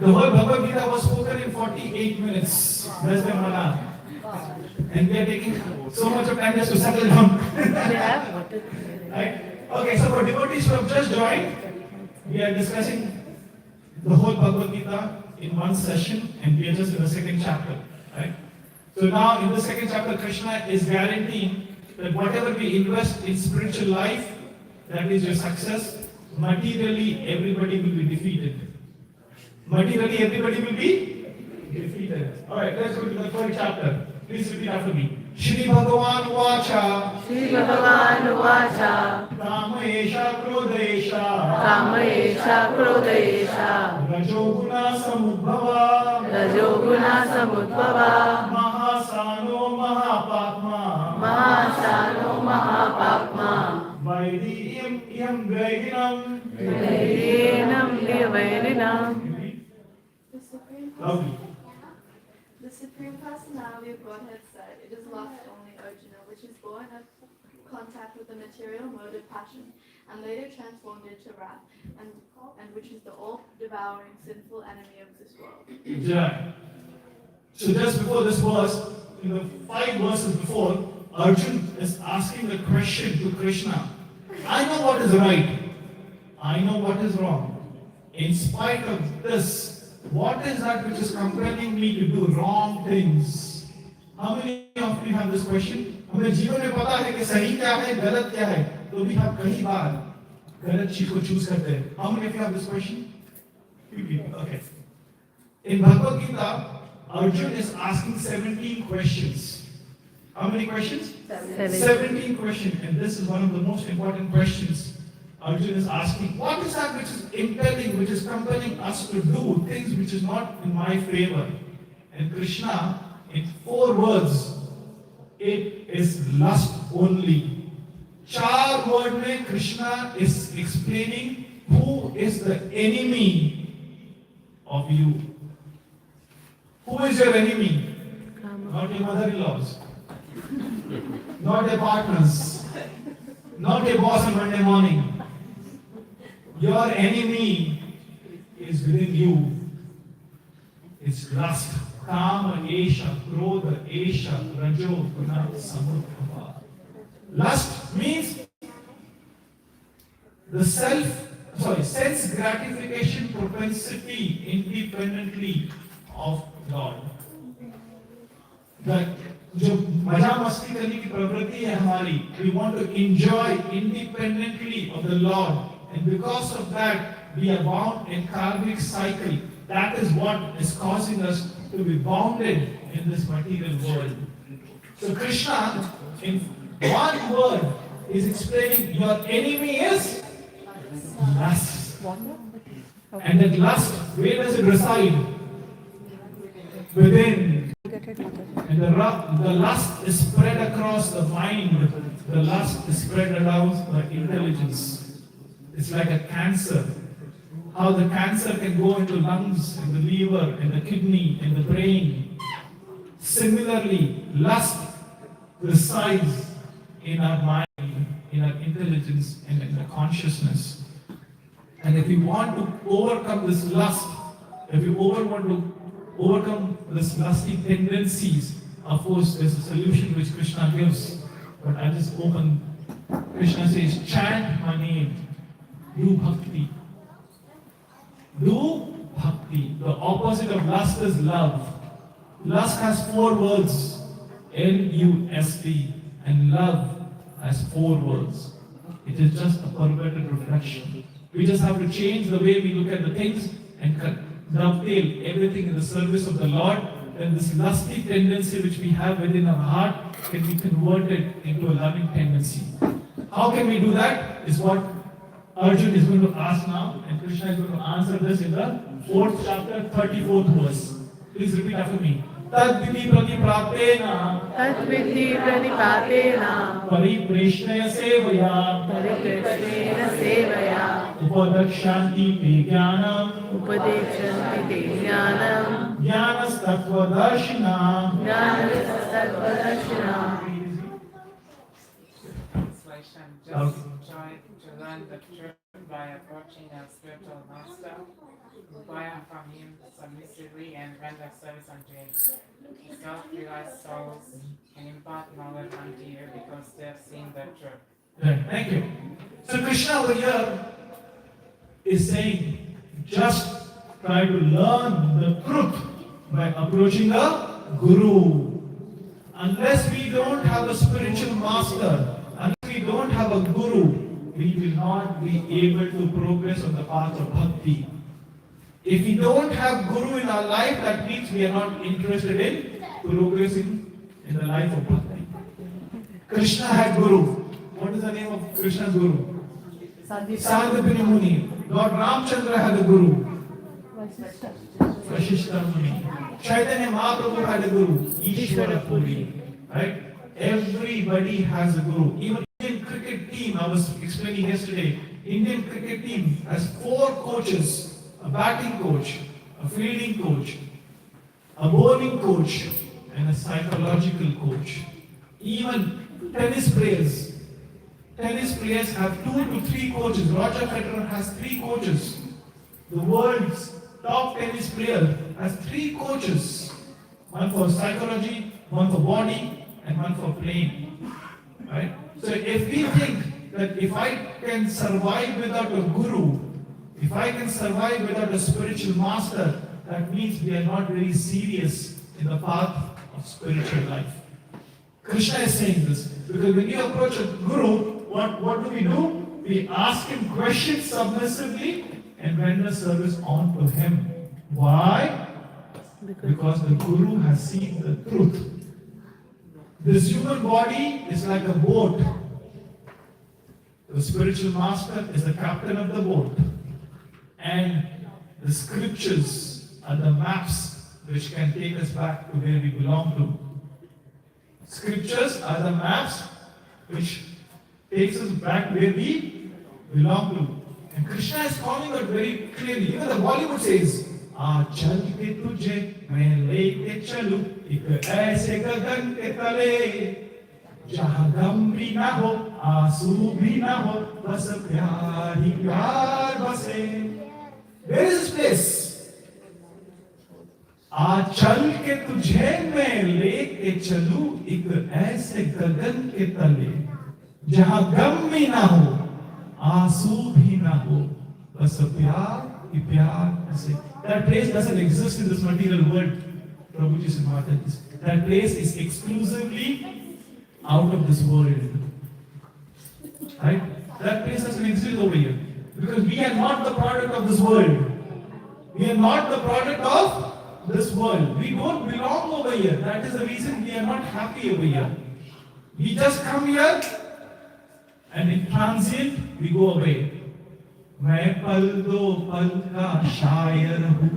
The whole Bhagavad Gita was spoken in 48 minutes. Less than 1 hour. And we are taking so much of time just to settle down. Right? Okay, so for devotees who have just joined, we are discussing the whole Bhagavad Gita in one session, and we are just in the second chapter. Right? So now in the second chapter, Krishna is guaranteeing that whatever we invest in spiritual life, that is your success. Materially, everybody will be defeated. Materially, everybody will be defeated. Alright, let's go to the third chapter. Please repeat after me. Shri Bhagavan Vacha. Shri Bhagavan Vacha. Kamayesha Krodesha. Kamayesha Krodesha. Rajoguna Samudbhava. Rajoguna Samudbhava. Mahasano Mahapatma. Mahasano Mahapatma. Vaidiyam Iyam Vaidinam. Vaidinam Vaidinam. Lovely. The Supreme Personality of Godhead said, "It is lost only Arjuna, which is born of contact with the material mode of passion, and later transformed into wrath, and which is the all-devouring sinful enemy of this world." Yeah. So just before this verse, in the 5 verses before, Arjuna is asking the question to Krishna. I know what is right. I know what is wrong. In spite of this, what is that which is compelling me to do wrong things? How many of you have this question? हमें जीवन में पता है कि सही क्या है, गलत क्या है, तो भी हम कई बार गलत चीज को चूज करते हैं. How many of you have this question? Few people. Okay. In Bhagavad Gita, Arjuna is asking 17 questions. How many questions? 17 questions. And this is one of the most important questions. Arjuna is asking, what is that which is impelling, which is compelling us to do things which is not in my favor? And Krishna, in 4 words, it is lust only. 4 words mein Krishna is explaining who is the enemy of you. Who is your enemy? not your mother-in-laws, not your partners, not your boss on Monday morning. Your enemy is within you. It's lust. Kama, Esha, Krodha, Esha, Rajo, Guna, Samudbhava. Lust means the sense gratification propensity independently of God. That जो मजा मस्ती करने की प्रवृत्ति है हमारी, we want to enjoy independently of the Lord, and because of that we are bound in karmic cycle. That is what is causing us to be bounded in this material world. So Krishna, in one word, is explaining your enemy is lust. And that lust, where does it reside? Within. And the lust is spread across the mind. The lust is spread around the intelligence. It's like a cancer. How the cancer can go into lungs, in the liver, in the kidney, in the brain. Similarly, lust resides in our mind, in our intelligence, and in the consciousness. And if we want to overcome this lust, if we want to overcome this lusty tendencies, of course, there's a solution which Krishna gives. But I'll just open. Krishna says, chant my name, do bhakti. Do bhakti. The opposite of lust is love. Lust has 4 words, L-U-S-T, and love has 4 words. It is just a perverted reflection. We just have to change the way we look at the things and dovetail everything in the service of the Lord. Then this lusty tendency which we have within our heart can be converted into a loving tendency. How can we do that? Is what Arjun is going to ask now, and Krishna is going to answer this in the 4th chapter, 34th verse. Please repeat after me. Tadviti pratipratena Tadviti pranipatena paripreshnaya sevaya Parikrishna sevaya upadakshanti te jnanam Upadeshanti te jnanam jnanas tattvadarshina. Jnanasattvadarshina. Translation. Just try to learn the truth by approaching our spiritual master, inquire from him submissively and render service unto him. Self-realized souls can impart knowledge unto you because they have seen the truth. Right, thank you. So Krishna over here is saying, just try to learn the truth by approaching a guru. Unless we don't have a spiritual master, unless we don't have a guru, we will not be able to progress on the path of bhakti. If we don't have guru in our life, that means we are not interested in progressing in the life of bhakti. Krishna had guru. What is the name of Krishna's guru? Sandipini Muni. Lord Ramchandra had a guru. Vashishta Muni. Chaitanya Mahaprabhu had a guru. Ishvara Puri. Right? Everybody has a guru. Even Indian cricket team, I was explaining yesterday, Indian cricket team has 4 coaches. A batting coach, a fielding coach, a bowling coach, and a psychological coach. Even tennis players have 2 to 3 coaches. Roger Federer has 3 coaches. The world's top tennis player has 3 coaches. One for psychology, one for body, and one for playing. Right? So if we think that if I can survive without a guru, if I can survive without a spiritual master, that means we are not very serious in the path of spiritual life. Krishna is saying this because when you approach a guru, what do? We ask him questions submissively and render service on to him. Why? Because the guru has seen the truth. This human body is like a boat. The spiritual master is the captain of the boat. And the scriptures are the maps which can take us back to where we belong to. Scriptures are the maps which takes us back where we belong to. And Krishna is calling out very clearly. Even the Bollywood says, आ चल के तुझे मैं लेके चलूं एक ऐसे गगन के तले जहां गम भी ना हो आंसू भी ना हो बस प्यार ही प्यार बसे. Where is this place? आ चल के तुझे मैं लेके चलूं एक ऐसे गगन के तले जहां गम भी ना हो आंसू भी ना हो बस प्यार ही प्यार बसे. That place doesn't exist in this material world. Prabhuji said that place is exclusively out of this world. Right? That place doesn't exist over here. Because we are not the product of this world. We are not the product of this world. We don't belong over here. That is the reason we are not happy over here. We just come here and in transient we go away. मैं पल दो पल का शायर हूँ,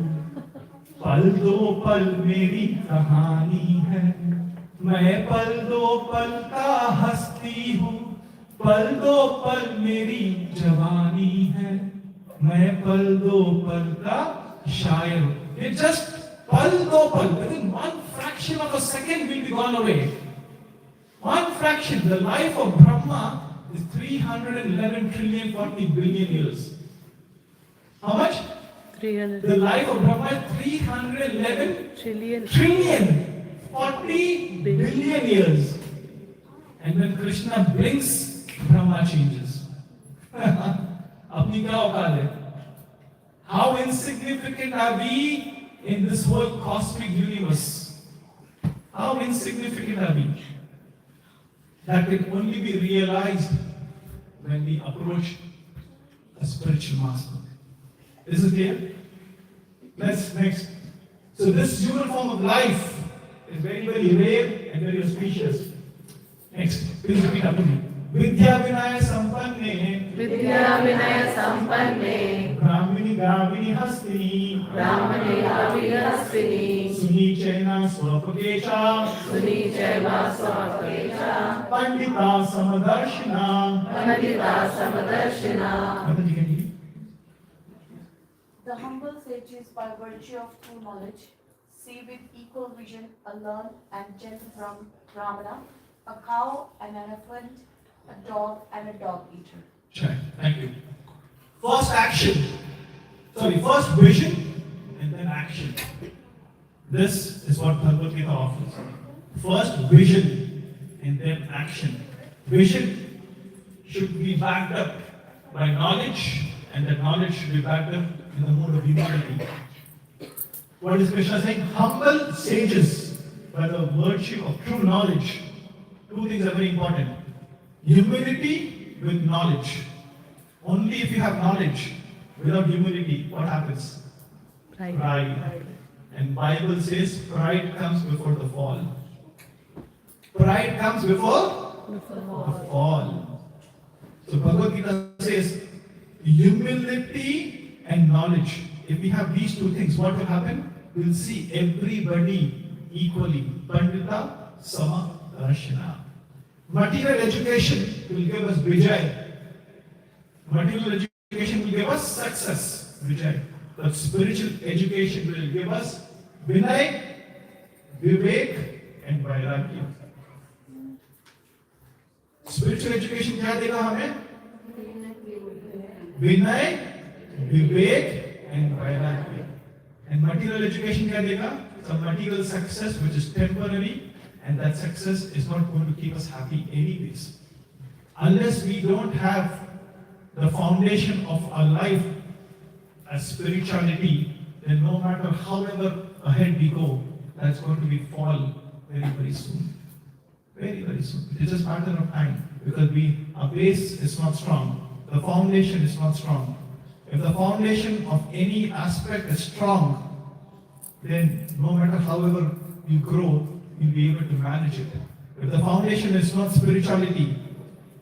पल दो पल मेरी कहानी है. मैं पल दो पल का हस्ती हूँ, पल दो पल मेरी जवानी है. मैं पल दो पल का शायर हूँ. It just pal do pal. Within one fraction of a second we'll be gone away. One fraction. The life of Brahma is 311 trillion 40 billion years. How much? 300 The life of Brahma is 311 trillion. trillion 40 billion years. And when Krishna blinks, Brahma changes. Apni kya औकात है? How insignificant are we in this whole cosmic universe? How insignificant are we? That can only be realized when we approach a spiritual master. Is it clear? Let's next. So this human form of life is very, very rare and very auspicious. Next, please repeat after me. Vidya Vinaya Sampanne Vidya Vinaya Sampanne Brahmini Gravini Hastini Brahmane Abhiyasvini Suni Chaina Swapakesha Suni Chaiva Swapakesha Pandita Samadarshina. Pandita Samadarshina. Mataji, can you read? The humble sages, by virtue of true knowledge, see with equal vision a learned and gentle Brahmana, a cow and an elephant, a dog and a dog eater. Sure. Thank you. First first vision and then action. This is what Bhagavad Gita offers. First vision and then action. Vision should be backed up by knowledge, and that knowledge should be backed up in the mode of humility. What is Krishna saying? Humble sages, by the virtue of true knowledge. Two things are very important. Humility with knowledge. Only if you have knowledge, without humility, what happens? Pride. And Bible says pride comes before the fall. Pride comes before the fall. So Bhagavad Gita says humility and knowledge. If we have these two things, what will happen? We'll see everybody equally. Pandita Sama Darshana. Material education will give us vijay. Material education will give us success, vijay. But spiritual education will give us vinay, vivek, and vairagya. Spiritual education क्या देगा हमें? Vinay, vivek, and vairagya. And material education क्या देगा? Some material success which is temporary. And that success is not going to keep us happy anyways. Unless we don't have the foundation of our life as spirituality, then no matter however ahead we go, that's going to be fall very, very soon. Very, very soon. It is just a matter of time. Because our base is not strong. The foundation is not strong. If the foundation of any aspect is strong, then no matter however you grow, you'll be able to manage it. If the foundation is not spirituality,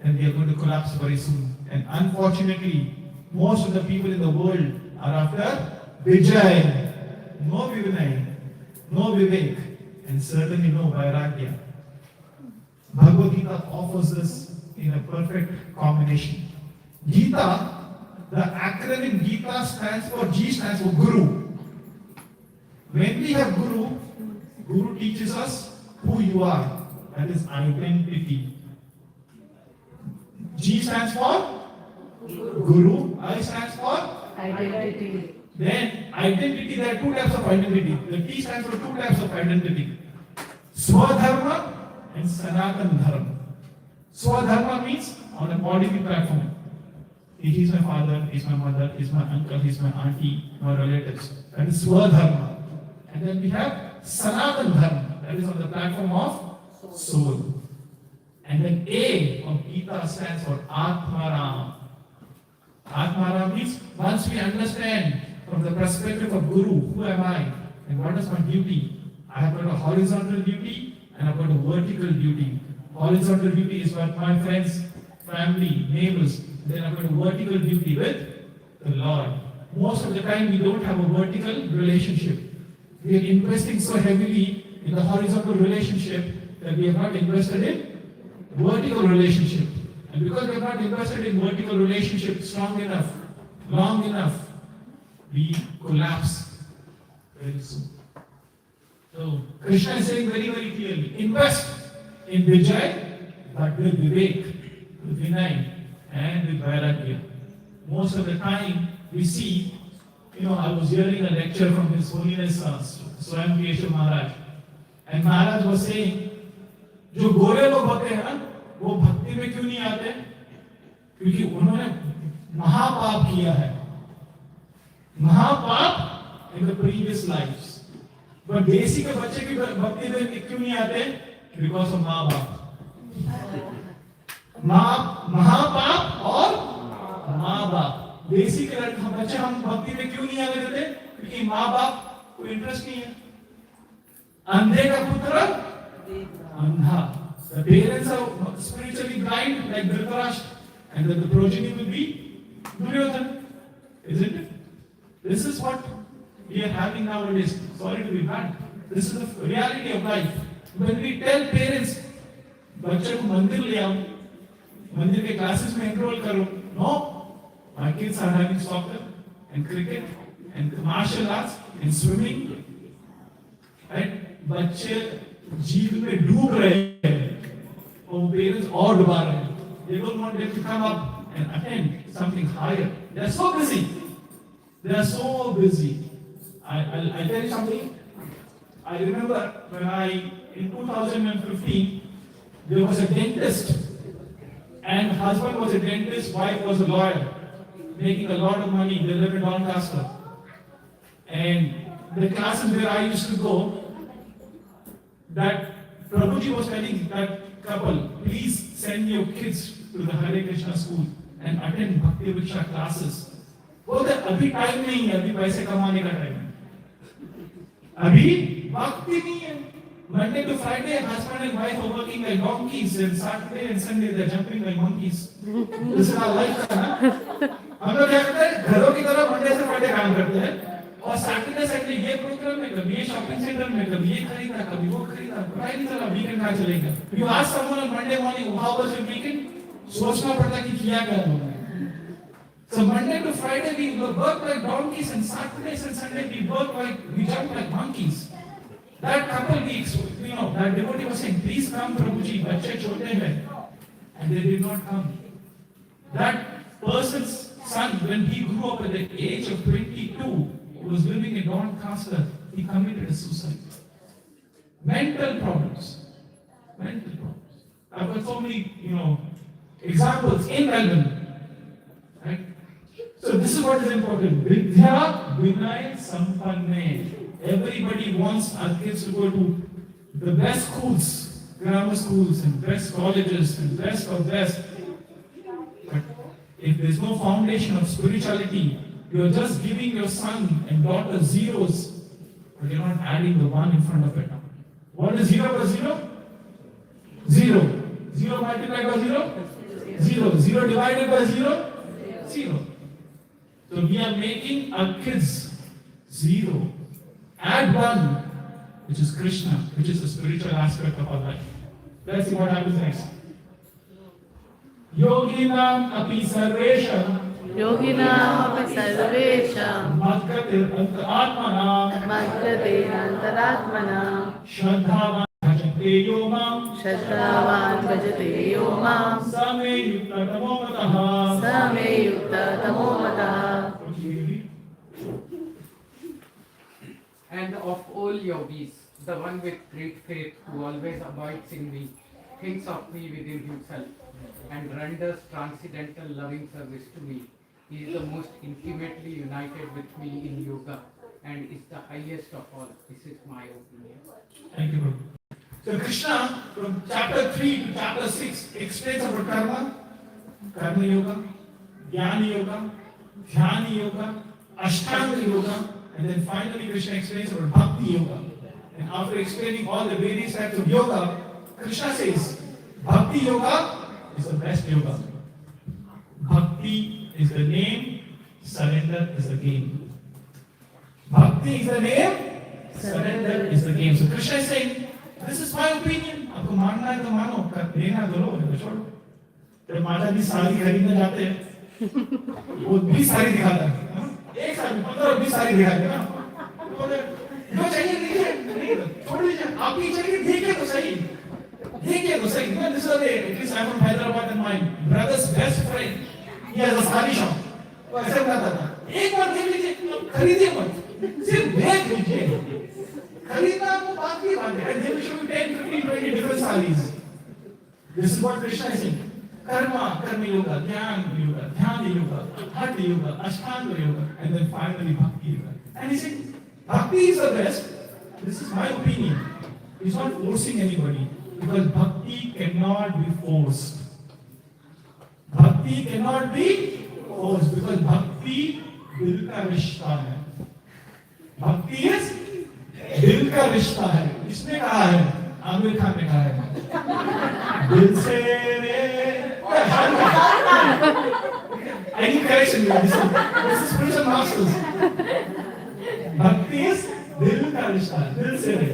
then we are going to collapse very soon. And unfortunately, most of the people in the world are after Vijay. No Vivinay, no Vivek, and certainly no Vairagya. Bhagavad Gita offers this in a perfect combination. Gita, the acronym Gita stands for G stands for Guru. When we have Guru, Guru teaches us who you are. That is identity. G stands for Guru. I stands for Identity. then identity. There are two types of identity. The T stands for two types of identity. Swadharma and Sanatan Dharma. Swadharma means on a bodily platform. He's my father, he's my mother, he's my uncle, he's my auntie, my relatives. That is Swadharma. And then we have Sanatan Dharma. That is on the platform of soul. And then A of Gita stands for Atmaram. Atmaram means once we understand from the perspective of Guru, who am I and what is my duty? I have got a horizontal duty and I've got a vertical duty. Horizontal duty is what my friends, family, neighbors. Then I've got a vertical duty with the Lord. Most of the time we don't have a vertical relationship. We are investing so heavily in the horizontal relationship that we have not invested in vertical relationship. And because we have not invested in vertical relationship strong enough, long enough, we collapse very soon. So Krishna is saying very, very clearly, invest in Vijay, but with Vivek, with Vinay, and with Vairagya. Most of the time we see, I was hearing a lecture from His Holiness Swayam Keshav Maharaj, and Maharaj was saying, जो गोरे लोग होते हैं ना, वो भक्ति में क्यों नहीं आते? क्योंकि उन्होंने महापाप किया है, महापाप in the previous lives. But देसी के बच्चे की भक्ति में क्यों नहीं आते? Because of माँ बाप. महापाप और माँ बाप. देसी के बच्चे हम भक्ति में क्यों नहीं आने देते? क्योंकि माँ बाप को इंटरेस्ट नहीं है. अंधे का पुत्र Andha. The parents are spiritually blind like Dhritarashtra, and then the progeny will be Duryodhana. Isn't it? This is what we are having nowadays. Sorry to be blunt. This is the reality of life. When we tell parents, बच्चे को मंदिर ले आओ, मंदिर के classes में enroll करो. No, my kids are having soccer and cricket and martial arts and swimming. Right? बच्चे जीव में डूब रहे हैं और पेरेंट्स और डुबा रहे हैं. They don't want them to come up and attend something higher. They are so busy. They are so busy. I'll tell you something. I remember when in 2015, there was a dentist, and husband was a dentist, wife was a lawyer, making a lot of money. They live in Doncaster. And the classes where I used to go, that Prabhuji was telling that couple, please send your kids to the Hare Krishna school and attend Bhakti Vriksha classes. बोलते अभी time नहीं है, अभी पैसे कमाने का time है, अभी भक्ति नहीं है. Monday to Friday, husband and wife are working like donkeys, and Saturday and Sunday they're jumping like monkeys. This is our life, ना? हम लोग क्या करते हैं? घरों की तरह Monday से Friday काम करते हैं, और Saturday Sunday ये प्रोग्राम में, कभी ये शॉपिंग सेंटर में, कभी ये खरीदा, कभी वो खरीदा. पता ही नहीं चला वीकेंड कहाँ चलेगा. You ask someone on Monday morning, how was your weekend? सोचना पड़ता कि किया क्या तुमने. So Monday to Friday we work like donkeys, and Saturdays and Sunday we jump like monkeys. That couple, that devotee was saying, please come Prabhuji, bachche chote hain. And they did not come. That person's son, when he grew up at the age of 22, he was living in Doncaster, he committed a suicide. Mental problems. Mental problems. I've got so many, examples in Melbourne. Right? So this is what is important. Vidya Vinay Sampanne. Everybody wants our kids to go to the best schools, grammar schools and best colleges and best of best. But if there's no foundation of spirituality, you're just giving your son and daughter zeros, but you're not adding the one in front of it. What is 0 plus 0? 0. 0 multiplied by 0? 0. 0 divided by 0? 0. So we are making our kids 0. Add 1, which is Krishna, which is the spiritual aspect of our life. Let's see what happens next. Yoginam api sarvesham योगिनामपि सर्वेषां मद्गतिरन्तरात्मनां मद्गतेनान्तरात्मना श्रद्धावान् भजते यो मां श्रद्धावान् भजते यो मां स मे युक्ततमो मतः स मे युक्ततमो मतः। And of all yogis, the one with great faith who always abides in me, thinks of me within himself, and renders transcendental loving service to me. He is the most intimately united with me in yoga and is the highest of all. This is my opinion. Thank you, Prabhu. So Krishna, from chapter 3 to chapter 6, explains about karma, karma yoga, jnana yoga, dhyana yoga, ashtanga yoga, and then finally Krishna explains about bhakti yoga. And after explaining all the various types of yoga, Krishna says, bhakti yoga is the best yoga. Bhakti is the name, surrender is the game. Bhakti is the name, surrender is the game. So Krishna is saying, this is my opinion. आपको मानना है तो मानो, देना दो लो, छोड़ो. जब माता जी साड़ी खरीदने जाते हैं, वो 20 साड़ी दिखाता है. एक साल में 15-20 साड़ी दिखाते हैं ना. जो चाहिए लीजिए, नहीं छोड़ दीजिए. आपकी चाहिए देखिए तो सही. देखिए तो सही. This is the way. At least I'm from Hyderabad and my brother's best friend. He has a sari shop. वो ऐसे बताता था. एक बार देख लीजिए, खरीदिए मत. सिर्फ देख लीजिए. खरीदना वो बात की बात है. And they will show you 10, 15, 20 different saris. This is what Krishna is saying. Karma, karma yoga, dhyana yoga, hatha yoga, ashtanga yoga, and then finally bhakti yoga. And he said, bhakti is the best. This is my opinion. He's not forcing anybody because bhakti cannot be forced. Bhakti cannot be forced because bhakti dil ka rishta hai. Bhakti is दिल का रिश्ता है. इसने कहा है, आमिर खान ने कहा है, दिल से रे. Any correction? This is spiritual masters. Bhakti is दिल का रिश्ता है. दिल से रे.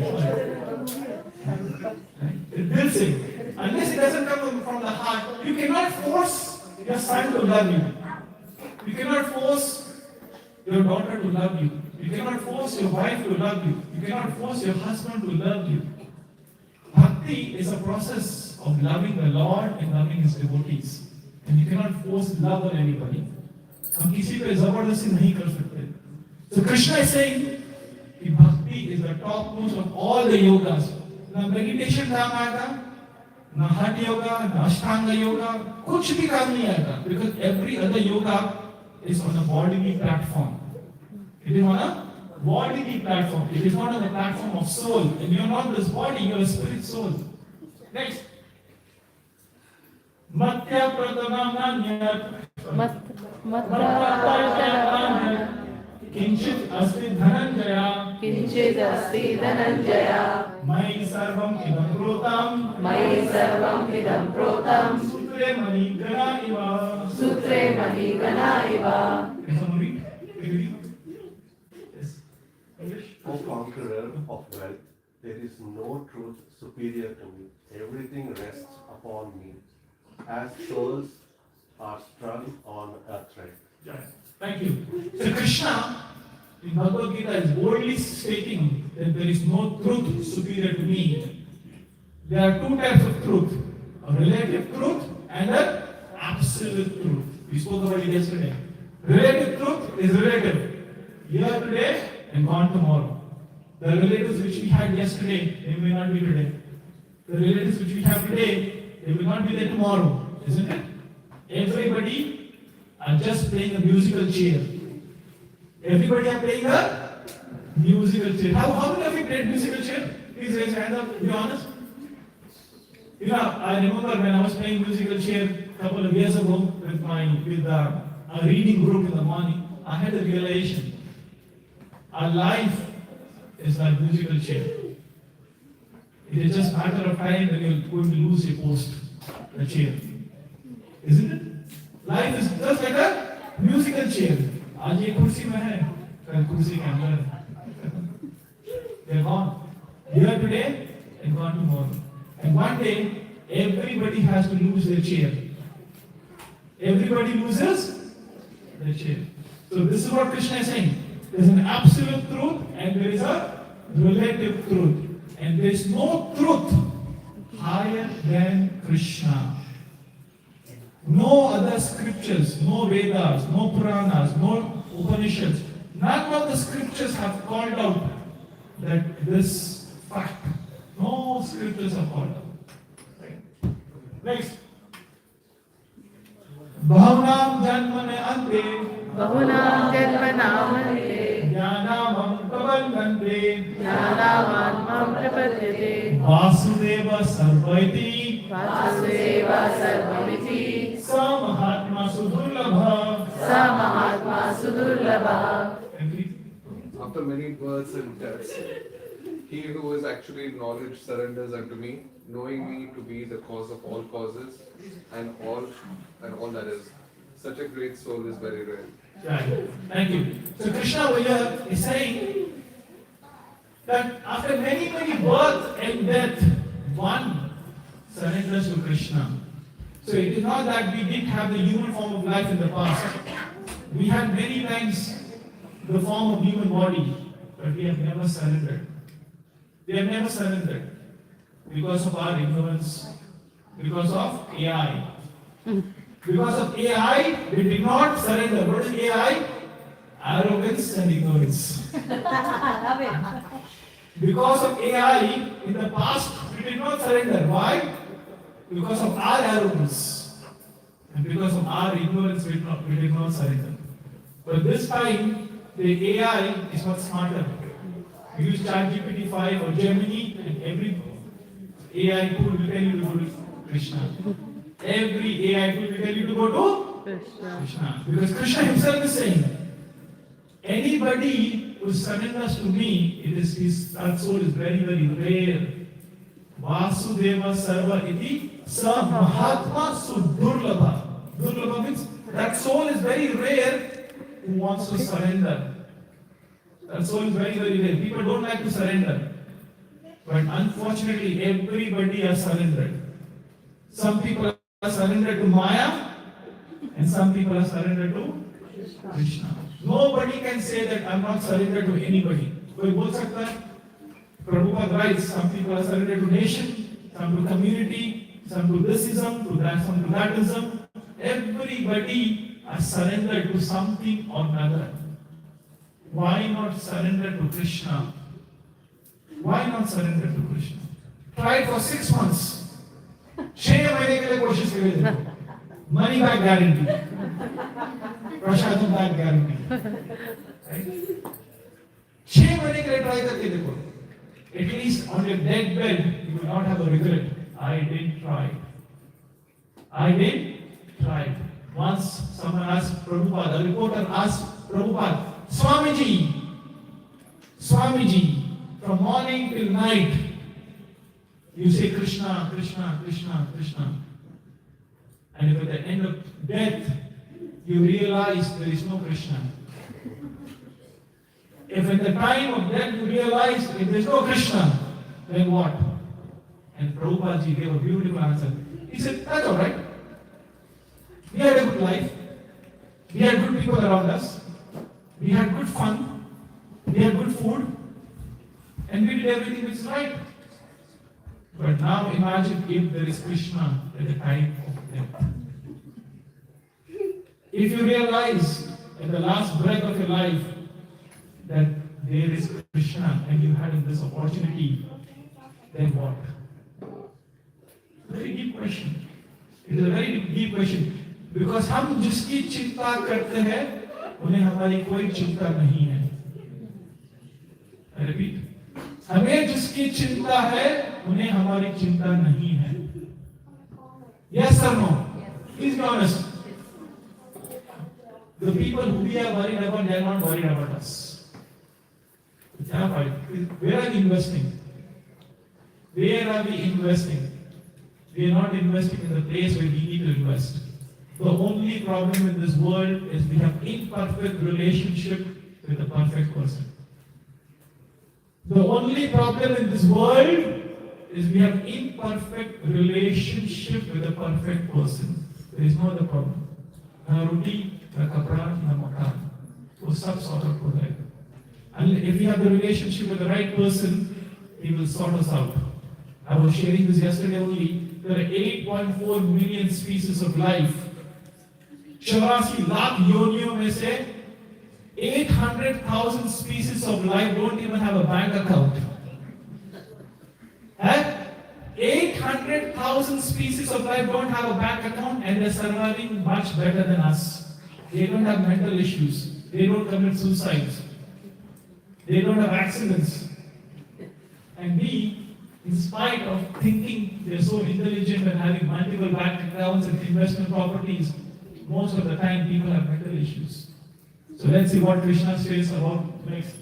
Dill se. Unless it doesn't come from the heart, you cannot force your son to love you. You cannot force your daughter to love you. You cannot force your wife to love you. You cannot force your husband to love you. Bhakti is a process of loving the Lord and loving His devotees. And you cannot force love on anybody. हम किसी पे जबरदस्ती नहीं कर सकते. So Krishna is saying कि bhakti is the topmost of all the yogas. ना meditation काम आएगा, ना hatha yoga, ना ashtanga yoga, कुछ भी काम नहीं आएगा. Because every other yoga is on a bodily platform. It is on a bodily platform. It is not on the platform of soul. And you are not this body, you are a spirit soul. Next. Matya pratanamanyat. Kinchit asti dhananjaya. किंचित् अस्ति Dhananjay Mai sarvam idam protam. मयि सर्वं इदं प्रोतं Sutre mani gana iva. सूत्रे मणिगणा इव. Can someone read? Can you read? Yes. English? O conqueror of wealth, there is no truth superior to me. Everything rests upon me, as souls are strung on a thread. Yeah. Thank you. So Krishna in Bhagavad Gita is boldly stating that there is no truth superior to me. There are two types of truth, a relative truth and an absolute truth. We spoke about it yesterday. Relative truth is relative. Here today and gone tomorrow. The relatives which we had yesterday, they may not be today. The relatives which we have today, they will not be there tomorrow, isn't it? Everybody are just playing a musical chair. Everybody are playing a musical chair. How many of you played musical chair? Please raise your hand up, be honest. You know, I remember when I was playing musical chair a couple of years ago with a reading group in the morning, I had a realization. Our life is like musical chair. It is just a matter of time when you're going to lose your post, the chair. Isn't it? Life is just like a musical chair. आज ये कुर्सी में है, कल कुर्सी के अंदर है. They're gone. Here today and gone tomorrow. And one day, everybody has to lose their chair. Everybody loses the chair. So this is what Krishna is saying. There is an absolute truth and there is a relative truth. And there is no truth higher than Krishna. No other scriptures, no Vedas, no Puranas, no Upanishads, none of the scriptures have called out that this fact. No scriptures have called out. Right. Next. Bhavanam janmane ante Bahunam janmanamante jnanamam prabandhante jnanavan mam prapadyate Vasudeva sarvaiti Vasudeva sarvamiti sa mahatma sudurlabha. sa mahatma sudurlabha. After many births and deaths, he who is actually in knowledge surrenders unto me, knowing me to be the cause of all causes and all that is. Such a great soul is very rare. Right. Thank you. So Krishna over here is saying that after many birth and death, one surrenders to Krishna. So it is not that we didn't have the human form of life in the past. We had many times the form of human body, but we have never surrendered. We have never surrendered because of our ignorance, because of AI. Because of AI, we did not surrender. What is AI? Arrogance and ignorance. Because of AI, in the past, we did not surrender. Why? Because of our arrogance. And because of our ignorance, we did not surrender. But this time, the AI is much smarter. We use ChatGPT 5 or Gemini, and every AI tool will tell you to go to Krishna. Every AI tool will tell you to go to Krishna. Because Krishna himself is saying, anybody who surrenders to me, that soul is very rare. Vasudeva sarva iti sa mahatma sudurlabha. Durlabha means that soul is very rare who wants to surrender. That soul is very rare. People don't like to surrender. But unfortunately, everybody has surrendered. Some people are surrendered to Maya, and some people are surrendered to Krishna. Nobody can say that I'm not surrendered to anybody. कोई बोल सकता है? Prabhupada writes, some people are surrendered to nation, some to community, some to thisism, to that, some to thatism. Everybody has surrendered to something or another. Why not surrender to Krishna? Why not surrender to Krishna? Try it for 6 months. 6 महीने के लिए कोशिश करिए देखो. Money back guarantee. प्रसादम back guarantee. Right? 6 महीने के लिए try करके देखो. At least on your deathbed, you will not have a regret. I did try. I did try. Once someone asked Prabhupada, a reporter asked Prabhupada, Swamiji, from morning till night, you say Krishna, Krishna, Krishna, Krishna. And if at the end of death, you realize there is no Krishna. If at the time of death you realize if there is no Krishna, then what? And Prabhupada ji gave a beautiful answer. He said, that's all right. We had a good life. We had good people around us. We had good fun. We had good food. And we did everything which is right. But now imagine if there is Krishna at the time of death. If you realize at the last breath of your life that there is Krishna and you had this opportunity, then what? Very deep question. It is a very deep question. Because हम जिसकी चिंता करते हैं उन्हें हमारी कोई चिंता नहीं है. I repeat. हमें जिसकी चिंता है उन्हें हमारी चिंता नहीं है. Yes or no? Please be honest. The people who we are worried about, they are not worried about us. Where are we investing? Where are we investing? We are not investing in the place where we need to invest. The only problem in this world is we have imperfect relationship with a perfect person. The only problem in this world is we have imperfect relationship with a perfect person. There is no other problem. Roti न कपड़ा न मकान, वो सब sort out हो जाएगा. And if we have the relationship with the right person, he will sort us out. I was sharing this yesterday only. There are 8.4 million species of life. 84 lakh योनियों में से 800,000 species of life don't even have a bank account. 800,000 species of life don't have a bank account and they're surviving much better than us. They don't have mental issues. They don't commit suicides. They don't have accidents. And we, in spite of thinking they're so intelligent and having multiple bank accounts and investment properties, most of the time people have mental issues. So let's see what Krishna says about next.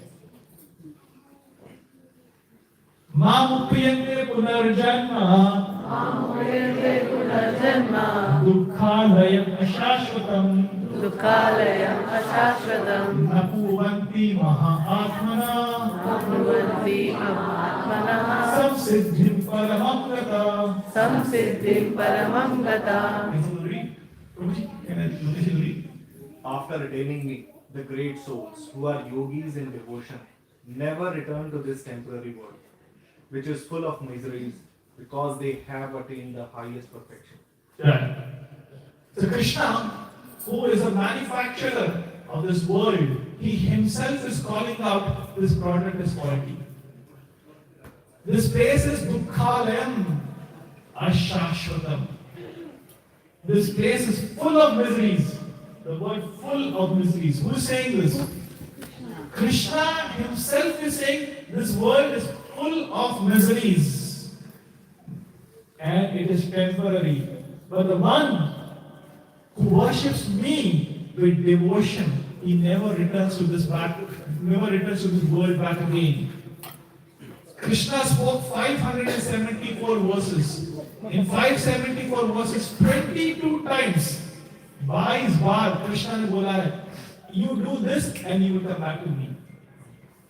Mamupiyante punarjanma मामुयते पुनर्जन्म dukkhalayam ashashvatam दुःखालयम् अशाश्वतम् napuvanti mahatmana अभ्रुवन्ति महात्मनः samsiddhim paramam gata. संसिद्धिं परमं गता. After attaining me, the great souls, who are yogis in devotion, never return to this temporary world, which is full of miseries, because they have attained the highest perfection. Right. So Krishna, who is a manufacturer of this world, he himself is calling out this product is quality. This place is dukkhalayam ashashvatam. This place is full of miseries. The word full of miseries. Who is saying this? Krishna himself is saying this world is full of miseries. And it is temporary. But the one who worships me with devotion, he never returns to this world back again. Krishna spoke 574 verses. In 574 verses, 22 times, by his bar, Krishna ne bola hai, you do this and you will come back to me.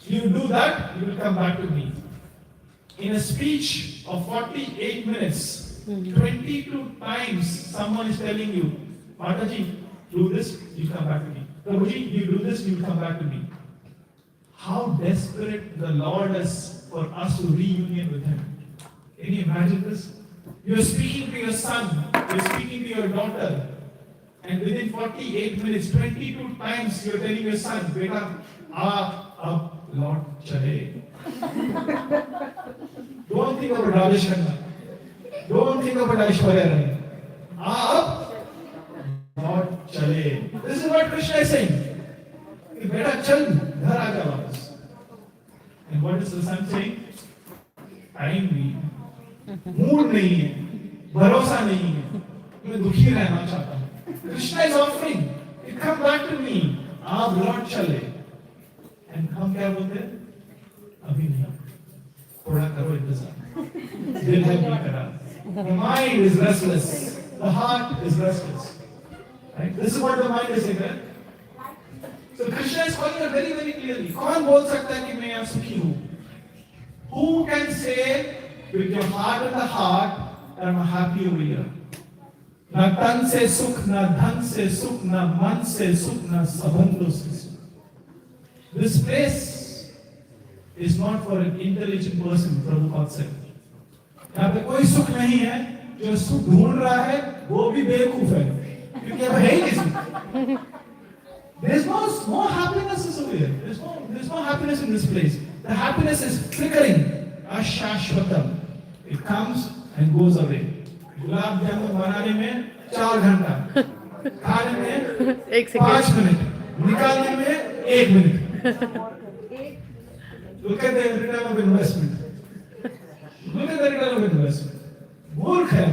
You do that, you will come back to me. In a speech of 48 minutes, 22 times someone is telling you, Mataji, do this, you come back to me. Prabhuji, you do this, you come back to me. How desperate the Lord is for us to reunion with Him. Can you imagine this? You are speaking to your son, you are speaking to your daughter, and within 48 minutes, 22 times you are telling your son, Beta, ab Lord chale. Don't think about Rajesh Khanna. Don't think about Aishwarya Rai. Ab Lord chale. This is what Krishna is saying. Beta chal, ghar aa ja wapas. And what is the son saying? Time nahi hai, mood nahi hai, bharosa nahi hai, मैं दुखी रहना चाहता हूँ. Krishna is offering, you come back to me, आप लौट चले. And हम क्या बोलते हैं? अभी नहीं, थोड़ा करो इंतजार. दिल है बेकरार. The mind is restless. The heart is restless. Right? This is what the mind is saying. Right? So Krishna is calling it very, very clearly. कौन बोल सकता है कि मैं यहाँ सुखी हूँ? Who can say with your heart in the heart that I'm happy over here? ना तन से सुख, ना धन से सुख, ना मन से सुख, ना संबंधों से सुख. This place is not for an intelligent person, Prabhu concept. यहाँ पे कोई सुख नहीं है. जो सुख ढूंढ रहा है, वो भी बेवकूफ है. क्योंकि अब है ही नहीं सुख. There's no happiness over here. There's no happiness in this place. The happiness is flickering. Ashashvatam. It comes and goes away. Gulab jamun बनाने में 4 घंटा, खाने में 5 मिनट, निकालने में 1 minute. Look at the return of investment. Look at the return of investment. मूर्ख है,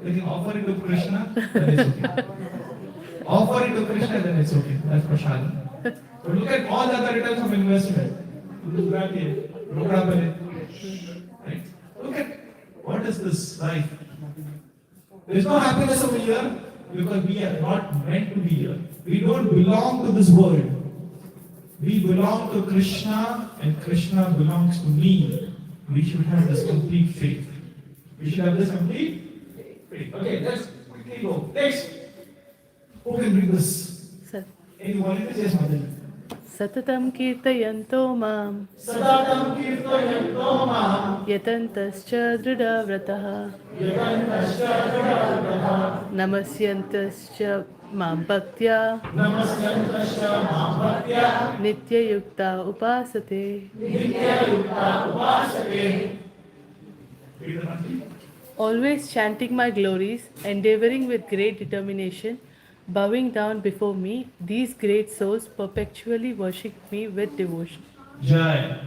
लेकिन offer it to Krishna, then it's okay. Offer it to Krishna, then it's okay. That's prashadam. But look at all the other returns of investment. Right? Look at what is this life. There is no happiness over here because we are not meant to be here. We don't belong to this world. We belong to Krishna and Krishna belongs to me. We should have this complete faith. We should have this complete faith. Okay, let's quickly go. Next. Who can read this? Sir. Any volunteers? Yes, Mother. Satatam kirtayanto mam Sadatam kirtayanto mam yatantascha dridavratah yadantascha dridavratah namasyantascha mam bhaktya namasyantascha mam bhaktya nityayukta upasate. nityayukta upasate. Read the Bhakti. Always chanting my glories, endeavoring with great determination, bowing down before me, these great souls perpetually worship me with devotion. Jai.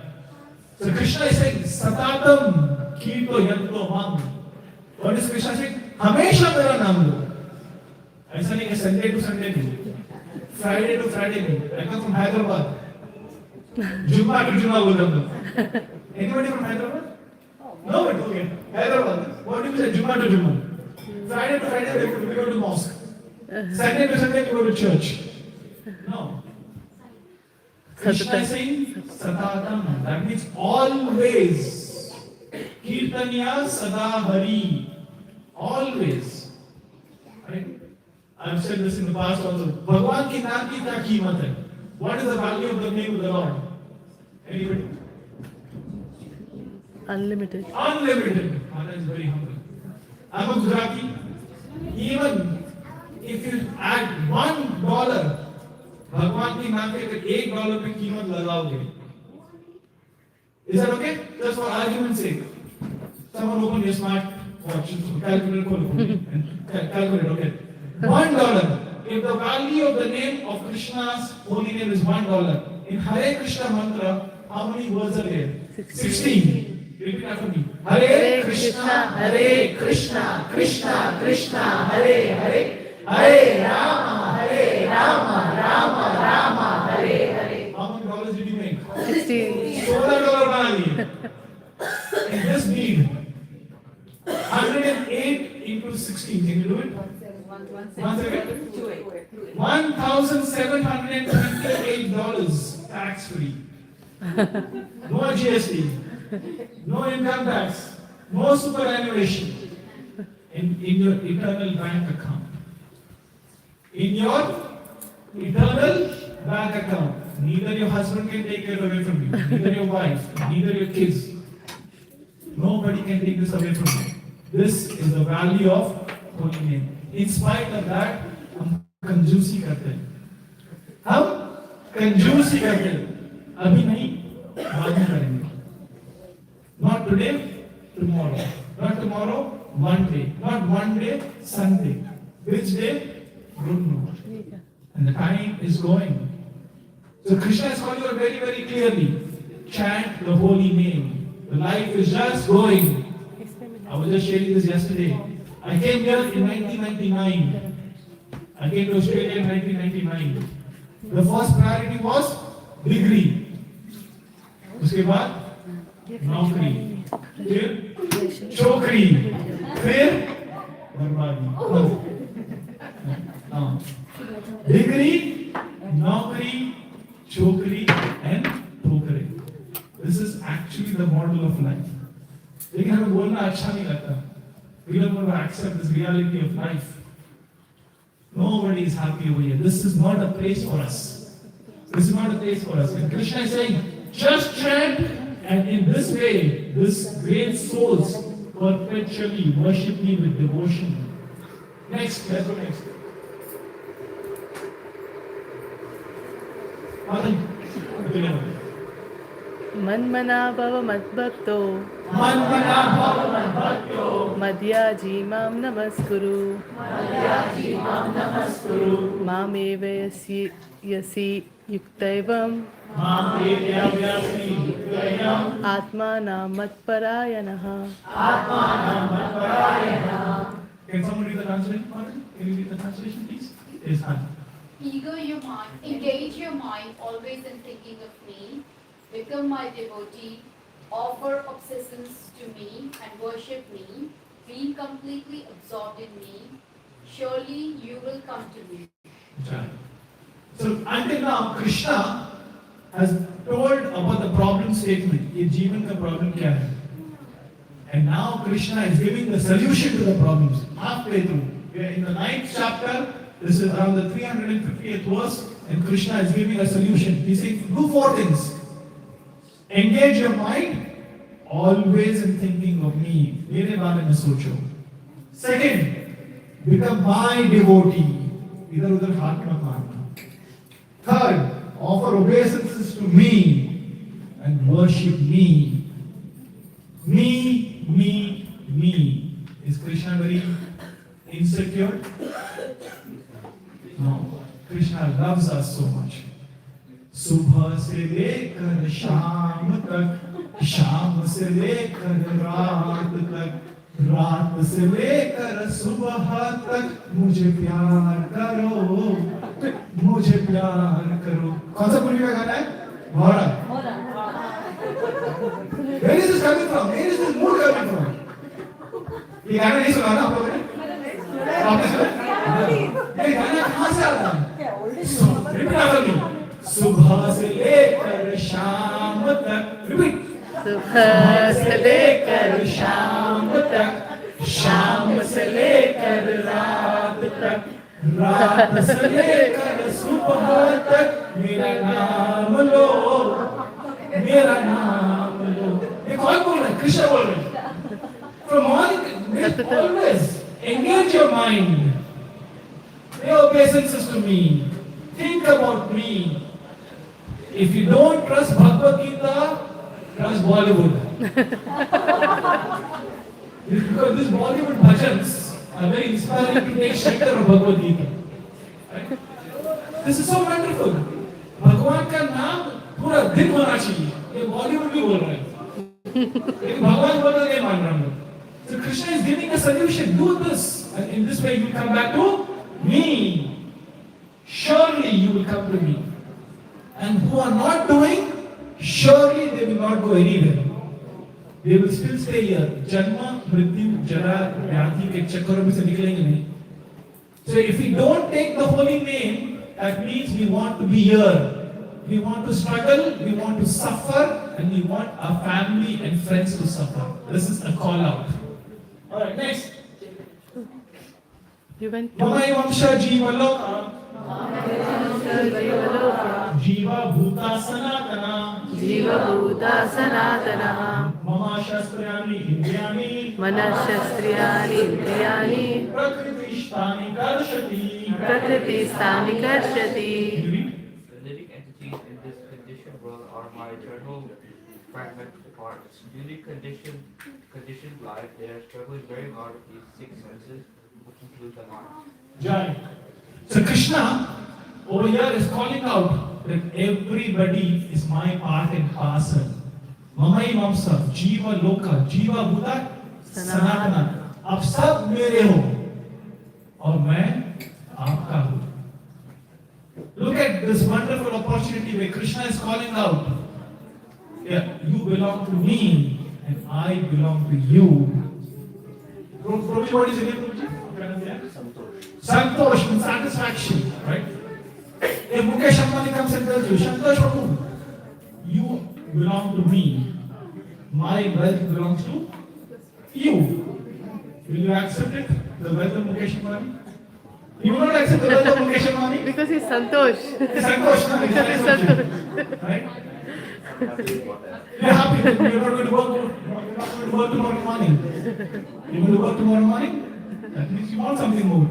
So Krishna is saying, Satatam Kirto Yanto Mam. What is Krishna saying? Hamesha Mera Naam lo. ऐसा नहीं है Sunday to Sunday नहीं, Friday to Friday नहीं. I come from Hyderabad. Jumma to Jumma बोल रहा हूँ. Anybody from Hyderabad? No, but okay. Hyderabad. What do you say? Jumma to Jumma. Friday to Friday we go to mosque. Sunday to Sunday we go to church. No. Krishna is saying Satatam. That means always. Kirtanya Sada Hari. Always. Right? I've said this in the past also. Bhagwan ki naam ki kya कीमत है? What is the value of the name of the Lord? Anybody? Unlimited. Unlimited. Mother is very humble. I'm a Gujarati. Even if you add $1, भगवान की नाम के अगर $1 पे कीमत लगाओगे, is that okay? Just for argument's sake. Someone open your smart watch, calculator खोलो and calculate. Okay. $1. If the value of the name of Krishna's holy name is $1, in Hare Krishna mantra, how many words are there? 16. Repeat after me. Hare Krishna, Krishna Krishna, Hare Hare, Hare Rama, Rama Rama, Hare Hare. How many dollars did you make? 16. $16 बना लिए. And this need 108 into 16. Can you do it? One second. $1,728 tax free. No GST. No income tax, no superannuation in your eternal bank account. In your eternal bank account, neither your husband can take it away from you, neither your wife, neither your kids. Nobody can take this away from you. This is the value of holy name. In spite of that, हम कंजूसी करते हैं. हम कंजूसी करते हैं. अभी नहीं, बाद में करेंगे. Not today, tomorrow. Not tomorrow, one day. Not one day, Sunday. Which day? Don't know. And the time is going. So Krishna is calling you very, very clearly. Chant the holy name. The life is just going. I was just sharing this yesterday. I came here in 1999. I came to Australia in 1999. The first priority was degree. उसके बाद नौकरी, फिर छोकरी, फिर बर्बादी. Degree, नौकरी, छोकरी and ठोकरे. This is actually the model of life. लेकिन हमें बोलना अच्छा नहीं लगता. We don't want to accept this reality of life. Nobody is happy over here. This is not a place for us. This is not a place for us. And Krishna is saying, just chant. And in this way, this great souls perpetually worship me with devotion. Next, let's go next. Manmana bhava madbhakto Manmana bhava madbhakto madhyaji mam namaskuru mameva yasi yuktaivam atmanam matparayanah. Can someone read the translation? Can you read the translation, please? Yes, ma'am. Engage your mind always in thinking of me. Become my devotee. Offer obeisances to me and worship me. Be completely absorbed in me. Surely you will come to me. So until now, Krishna has told about the problem statement. ये जीवन का problem क्या है? And now Krishna is giving the solution to the problems halfway through. We are in the 9th chapter. This is around the 350th verse. And Krishna is giving a solution. He's saying, do 4 things. Engage your mind, always in thinking of me. Mere baare mein socho. Second, become my devotee. Idhar udhar haath mat marna. Third, offer obeisances to me and worship me. Me. Is Krishna very insecure? No. Krishna loves us so much. सुबह से लेकर शाम तक, शाम से लेकर रात तक, रात से लेकर सुबह तक मुझे प्यार करो, मुझे प्यार करो. कौन सा पूरी का गाना है? मोहरा. Where is this coming from? Where is this mood coming from? ये गाना नहीं सुना ना आप लोगों ने? आपने सुना? ये गाना कहाँ से आता है? Repeat after me. सुबह से लेकर शाम तक. Repeat. सुबह से लेकर शाम तक, शाम से लेकर रात तक, रात से लेकर सुबह तक मेरा नाम लो, मेरा नाम लो. ये कौन बोल रहा है? कृष्ण बोल रहे हैं. From morning, always engage your mind. Pay obeisances to me. Think about me. If you don't trust Bhagavad Gita, trust Bollywood. Because these Bollywood bhajans are very inspiring to take shelter of Bhagavad Gita. Right? This is so wonderful. भगवान का नाम पूरा दिन होना चाहिए. ये बॉलीवुड भी बोल रहा है. लेकिन भगवान बोल रहे नहीं मान रहा हूँ. So Krishna is giving a solution. Do this, and in this way you will come back to me. Surely you will come to me. And who are not doing, surely they will not go anywhere. They will still stay here. Janma, Mrityu, Jara, Vyadhi के चक्करों में से निकलेंगे नहीं. So if we don't take the holy name, that means we want to be here. We want to struggle, we want to suffer, and we want our family and friends to suffer. This is a call out. Alright, next. You went to Mamai Vamsha Jiva Loka. Jiva Bhuta Sanatana. Jiva Bhuta Sanatana. Mama Shastriyani Indriyani. Mana Shastriyani Indriyani. Prakriti Sthani Karshati. Prakriti Sthani Karshati. Living entities in this conditioned world are my eternal fragmented parts. Newly conditioned life, they are struggling very hard with these 6 senses, which include the mind. Jai. So Krishna over here is calling out that everybody is my part and parcel. Mamai Mamsa, Jiva Loka, Jiva Bhuta, Sanatana. आप सब मेरे हो और मैं आपका हूँ. Look at this wonderful opportunity where Krishna is calling out. Yeah, you belong to me and I belong to you. Prabhuji, what is your name, Prabhuji? Santosh means satisfaction, right? If Mukesh Ambani comes and tells you, Santosh Prabhu, you belong to me. My wealth belongs to you. Will you accept it? The wealth of Mukesh Ambani? You will not accept the wealth of Mukesh Ambani? Because he's Santosh. Santosh, no? Santosh. Right? You're happy that you're not going to work tomorrow morning. You're going to work tomorrow morning? That means you want something more.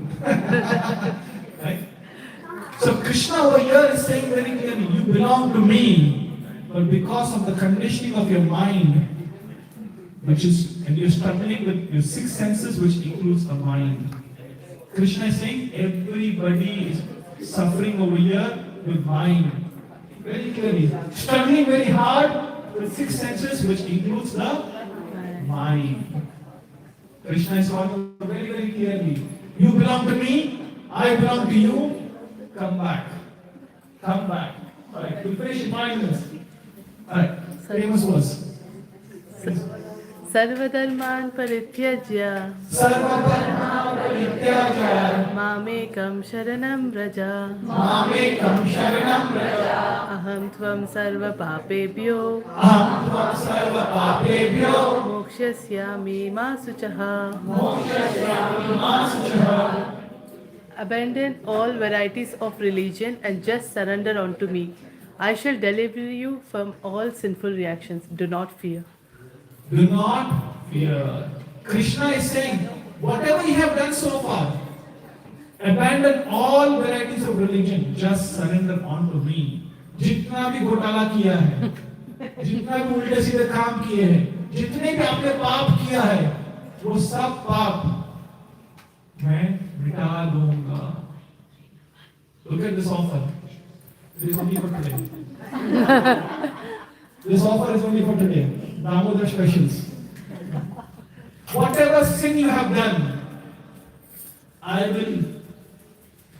Right? So Krishna over here is saying very clearly, you belong to me. But because of the conditioning of your mind, and you're struggling with your 6 senses, which includes the mind. Krishna is saying everybody is suffering over here with mind. Very clearly. Struggling very hard with 6 senses, which includes the mind. Krishna is calling very, very clearly. You belong to me, I belong to you, come back. Come back. Alright, we'll finish in 5 minutes. Alright, famous verse. सर्वधर्मान् परित्यज्य मामेकं शरणं व्रज अहं त्वं सर्वपापेभ्यो मोक्षयिष्यामि मा शुचः. Abandon all varieties of religion and just surrender unto me. I shall deliver you from all sinful reactions. Do not fear. Do not fear. Krishna is saying, whatever you have done so far, abandon all varieties of religion, just surrender unto me. जितना भी घोटाला किया है, जितना भी उल्टे सीधे काम किए हैं, जितने भी आपने पाप किया है, वो सब पाप मैं मिटा दूंगा. Look at this offer. It is only for today. This offer is only for today. Damodar specials. Whatever sin you have done, I will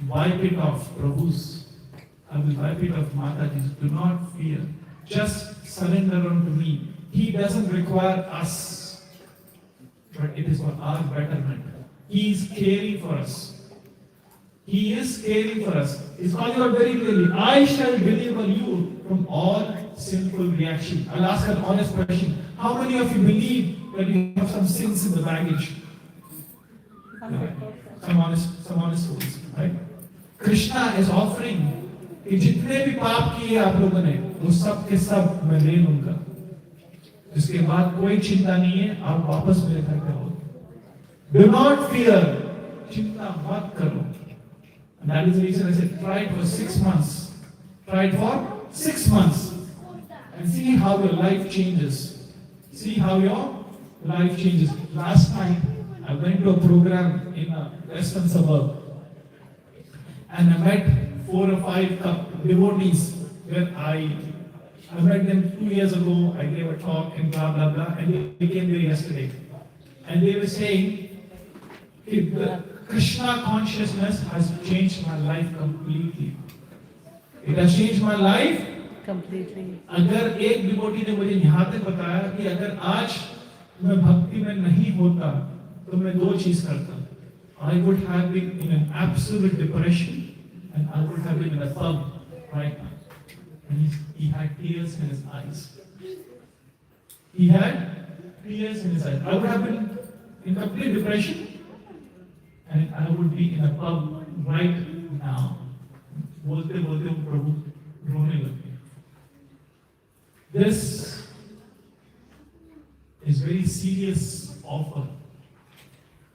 wipe it off, Prabhu's. I will wipe it off, Mataji's. Do not fear. Just surrender unto me. He doesn't require us, but it is for our betterment. He is caring for us. He is caring for us. He's calling out very clearly, I shall deliver you from all sinful reaction. I'll ask an honest question. How many of you believe that you have some sins in the baggage? Some honest souls, right? Krishna is offering कि जितने भी पाप किए आप लोगों ने वो सब के सब मैं ले लूंगा. इसके बाद कोई चिंता नहीं है, आप वापस मेरे घर पे आओ. Do not fear. चिंता मत करो. And that is the reason I said try it for 6 months. Try it for 6 months and see how your life changes. See how your life changes. Last night I went to a program in a western suburb and I met 4 or 5 devotees where I met them 2 years ago. I gave a talk and blah blah blah, and they came there yesterday, and they were saying, the Krishna consciousness has changed my life completely. It has changed my life Completely. अगर एक devotee ने मुझे यहाँ तक बताया कि अगर आज मैं भक्ति में नहीं होता तो मैं 2 चीज करता. I would have been in an absolute depression and I would have been in a pub right now. And he had tears in his eyes. He had tears in his eyes. I would have been in complete depression and I would be in a pub right now. बोलते बोलते वो प्रभु रोने लगे. This is very serious offer.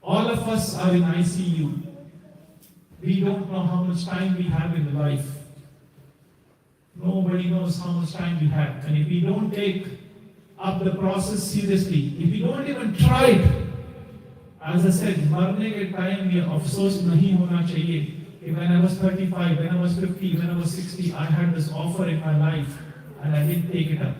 All of us are in ICU. We don't know how much time we have in life. Nobody knows how much time we have. And if we don't take up the process seriously, if we don't even try it, as I said, मरने के time ये अफसोस नहीं होना चाहिए. When I was 35, when I was 50, when I was 60, I had this offer in my life and I didn't take it up.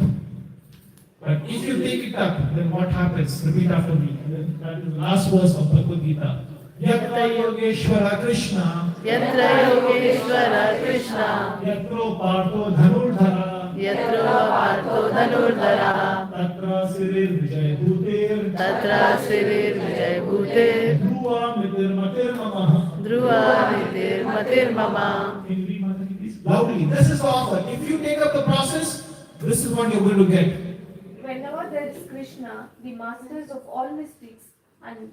But if you take it up, then what happens? Repeat after me. That is the last verse of Bhagavad Gita. Yatra Yogeshwara Krishna. Yatra Yogeshwara Krishna. Yatro Partho Dhanurdhara. Yatro Partho Dhanurdhara. Tatra Sirir Vijay Bhuter. Tatra Sirir Vijay Bhute. Dhruva Mitir Matir Mama. Dhruva Nitir Matir Mama. Can you read Mataji, please? Loudly. This is the offer. If you take up the process, this is what you're going to get. Whenever there is Krishna, the masters of all mystics, and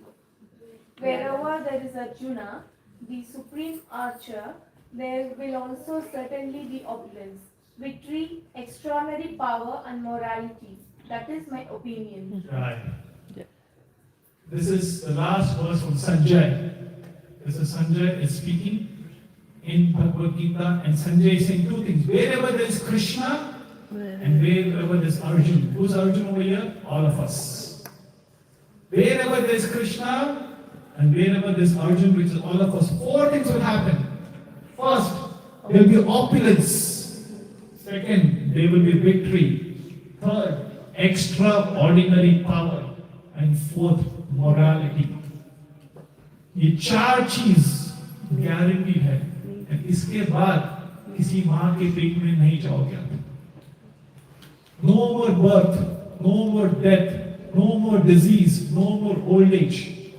wherever there is Arjuna, the supreme archer, there will also certainly be opulence, victory, extraordinary power and morality. That is my opinion. Right. This is the last verse from Sanjay. This is Sanjay is speaking in Bhagavad Gita, and Sanjay is saying 2 things. Wherever there is Krishna, and wherever there is Arjun. Who's Arjun over here? All of us. Wherever there is Krishna, and wherever there is Arjun, which is all of us, 4 things will happen. First, there will be opulence. Second, there will be victory. Third, extraordinary power. And 4th, morality. ये 4 चीज guarantee है. और इसके बाद किसी माँ के पेट में नहीं जाओगे आप. No more birth, no more death, no more disease, no more old age.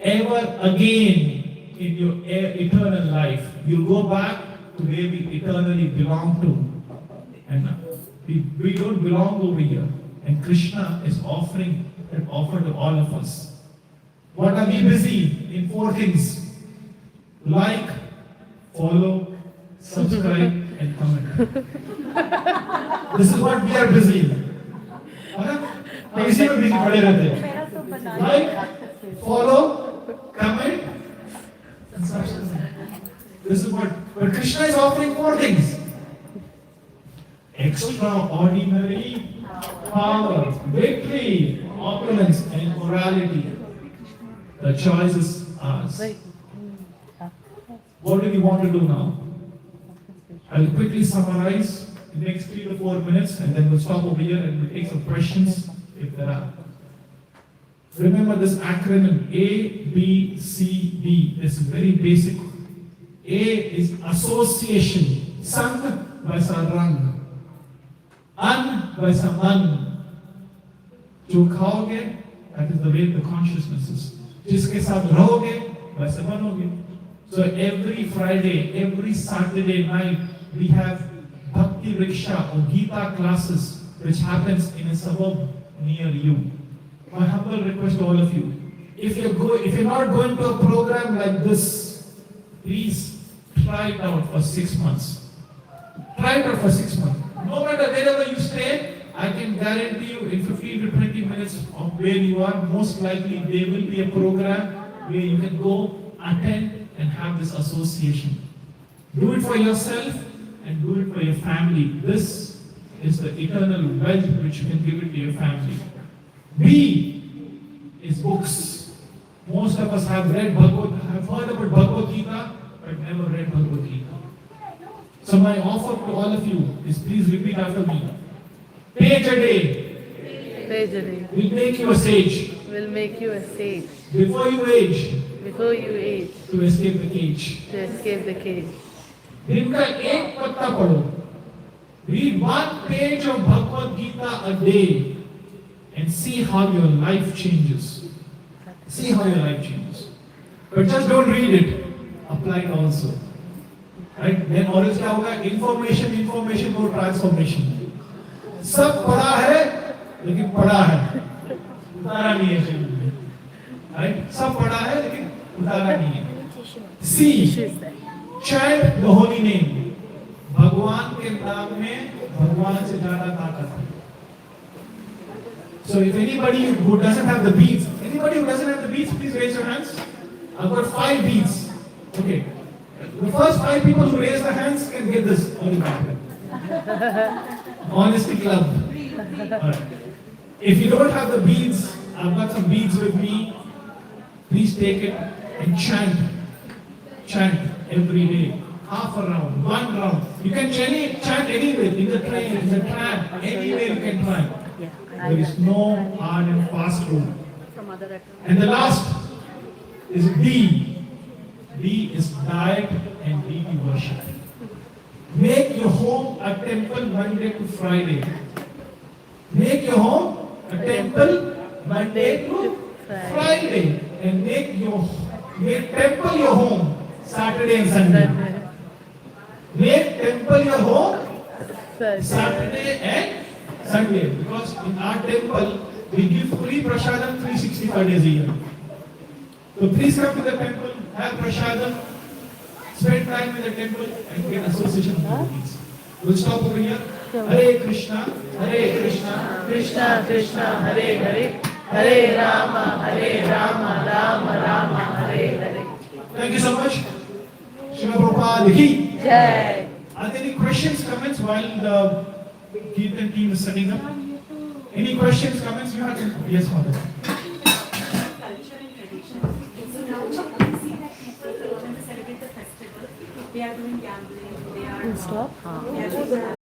Ever again in your eternal life, you go back to where we eternally belong to. And we don't belong over here. And Krishna is offering that offer to all of us. What are we busy in 4 things? like, follow, subscribe, and comment. This is what we are busy in. हम इसी में busy पड़े रहते हैं. Like, follow, comment, and subscribe. This is what. But Krishna is offering more things. Extraordinary power, victory, opulence, and morality. The choice is ours. What do we want to do now? I'll quickly summarize in the next 3 to 4 minutes, and then we'll stop over here and we'll take some questions if there are. Remember this acronym A, B, C, D. This is very basic. A is association. Sang vaisa rang. An vaisa man. जो खाओगे, that is the way the consciousness is. जिसके साथ रहोगे, वैसे बनोगे. So every Friday, every Saturday night, we have Bhakti Vriksha or Gita classes, which happens in a suburb near you. My humble request to all of you, if you're not going to a program like this, please try it out for 6 months. Try it out for 6 months. No matter wherever you stay, I can guarantee you in 15 to 20 minutes of where you are, most likely there will be a program where you can go, attend, and have this association. Do it for yourself and do it for your family. This is the eternal wealth which you can give it to your family. B is books. Most of us have read have heard about Bhagavad Gita, but never read Bhagavad Gita. So my offer to all of you is please repeat after me. Page a day. Page a day. Will make you a sage. Will make you a sage. Before you age. Before you age. To escape the cage. To escape the cage. दिन का एक पत्ता पढ़ो. Read 1 page of Bhagavad Gita a day and see how your life changes. See how your life changes. But just don't read it. Apply it also. Right? Then और क्या होगा? Information और transformation. सब पढ़ा है लेकिन पढ़ा है उतारा नहीं है जीवन में. Right? सब पढ़ा है लेकिन उतारा नहीं है. C. Chant the holy name. भगवान के नाम में भगवान से ज्यादा ताकत है. So if anybody who doesn't have the beads, please raise your hands. I've got 5 beads. Okay. The first 5 people who raise their hands can get this holy carpet. Honesty club. Alright. If you don't have the beads, I've got some beads with me. Please take it and chant. Chant every day. Half a round, 1 round. You can chant anywhere, in the train, in the tram, anywhere you can try. There is no hard and fast rule. And the last is D. D is diet and deity worship. Make your home a temple Monday to Friday. Make your home a temple Monday to Friday. And make temple your home Saturday and Sunday. Make temple your home Saturday and Sunday. Because in our temple, we give free prasadam 365 days a year. So please come to the temple, have prasadam, spend time in the temple and get association with the devotees. We'll stop over here. Hare Krishna, Krishna Krishna, Hare Hare, Hare Rama, Rama Rama, Hare Hare. Thank you so much. Srila Prabhupada ki Jai. Are there any questions, comments while the Kirtan team is setting up? Any questions, comments you have? Yes, Father. Culture and tradition. So now we see that people when they celebrate the festival, they are doing gambling, they are doing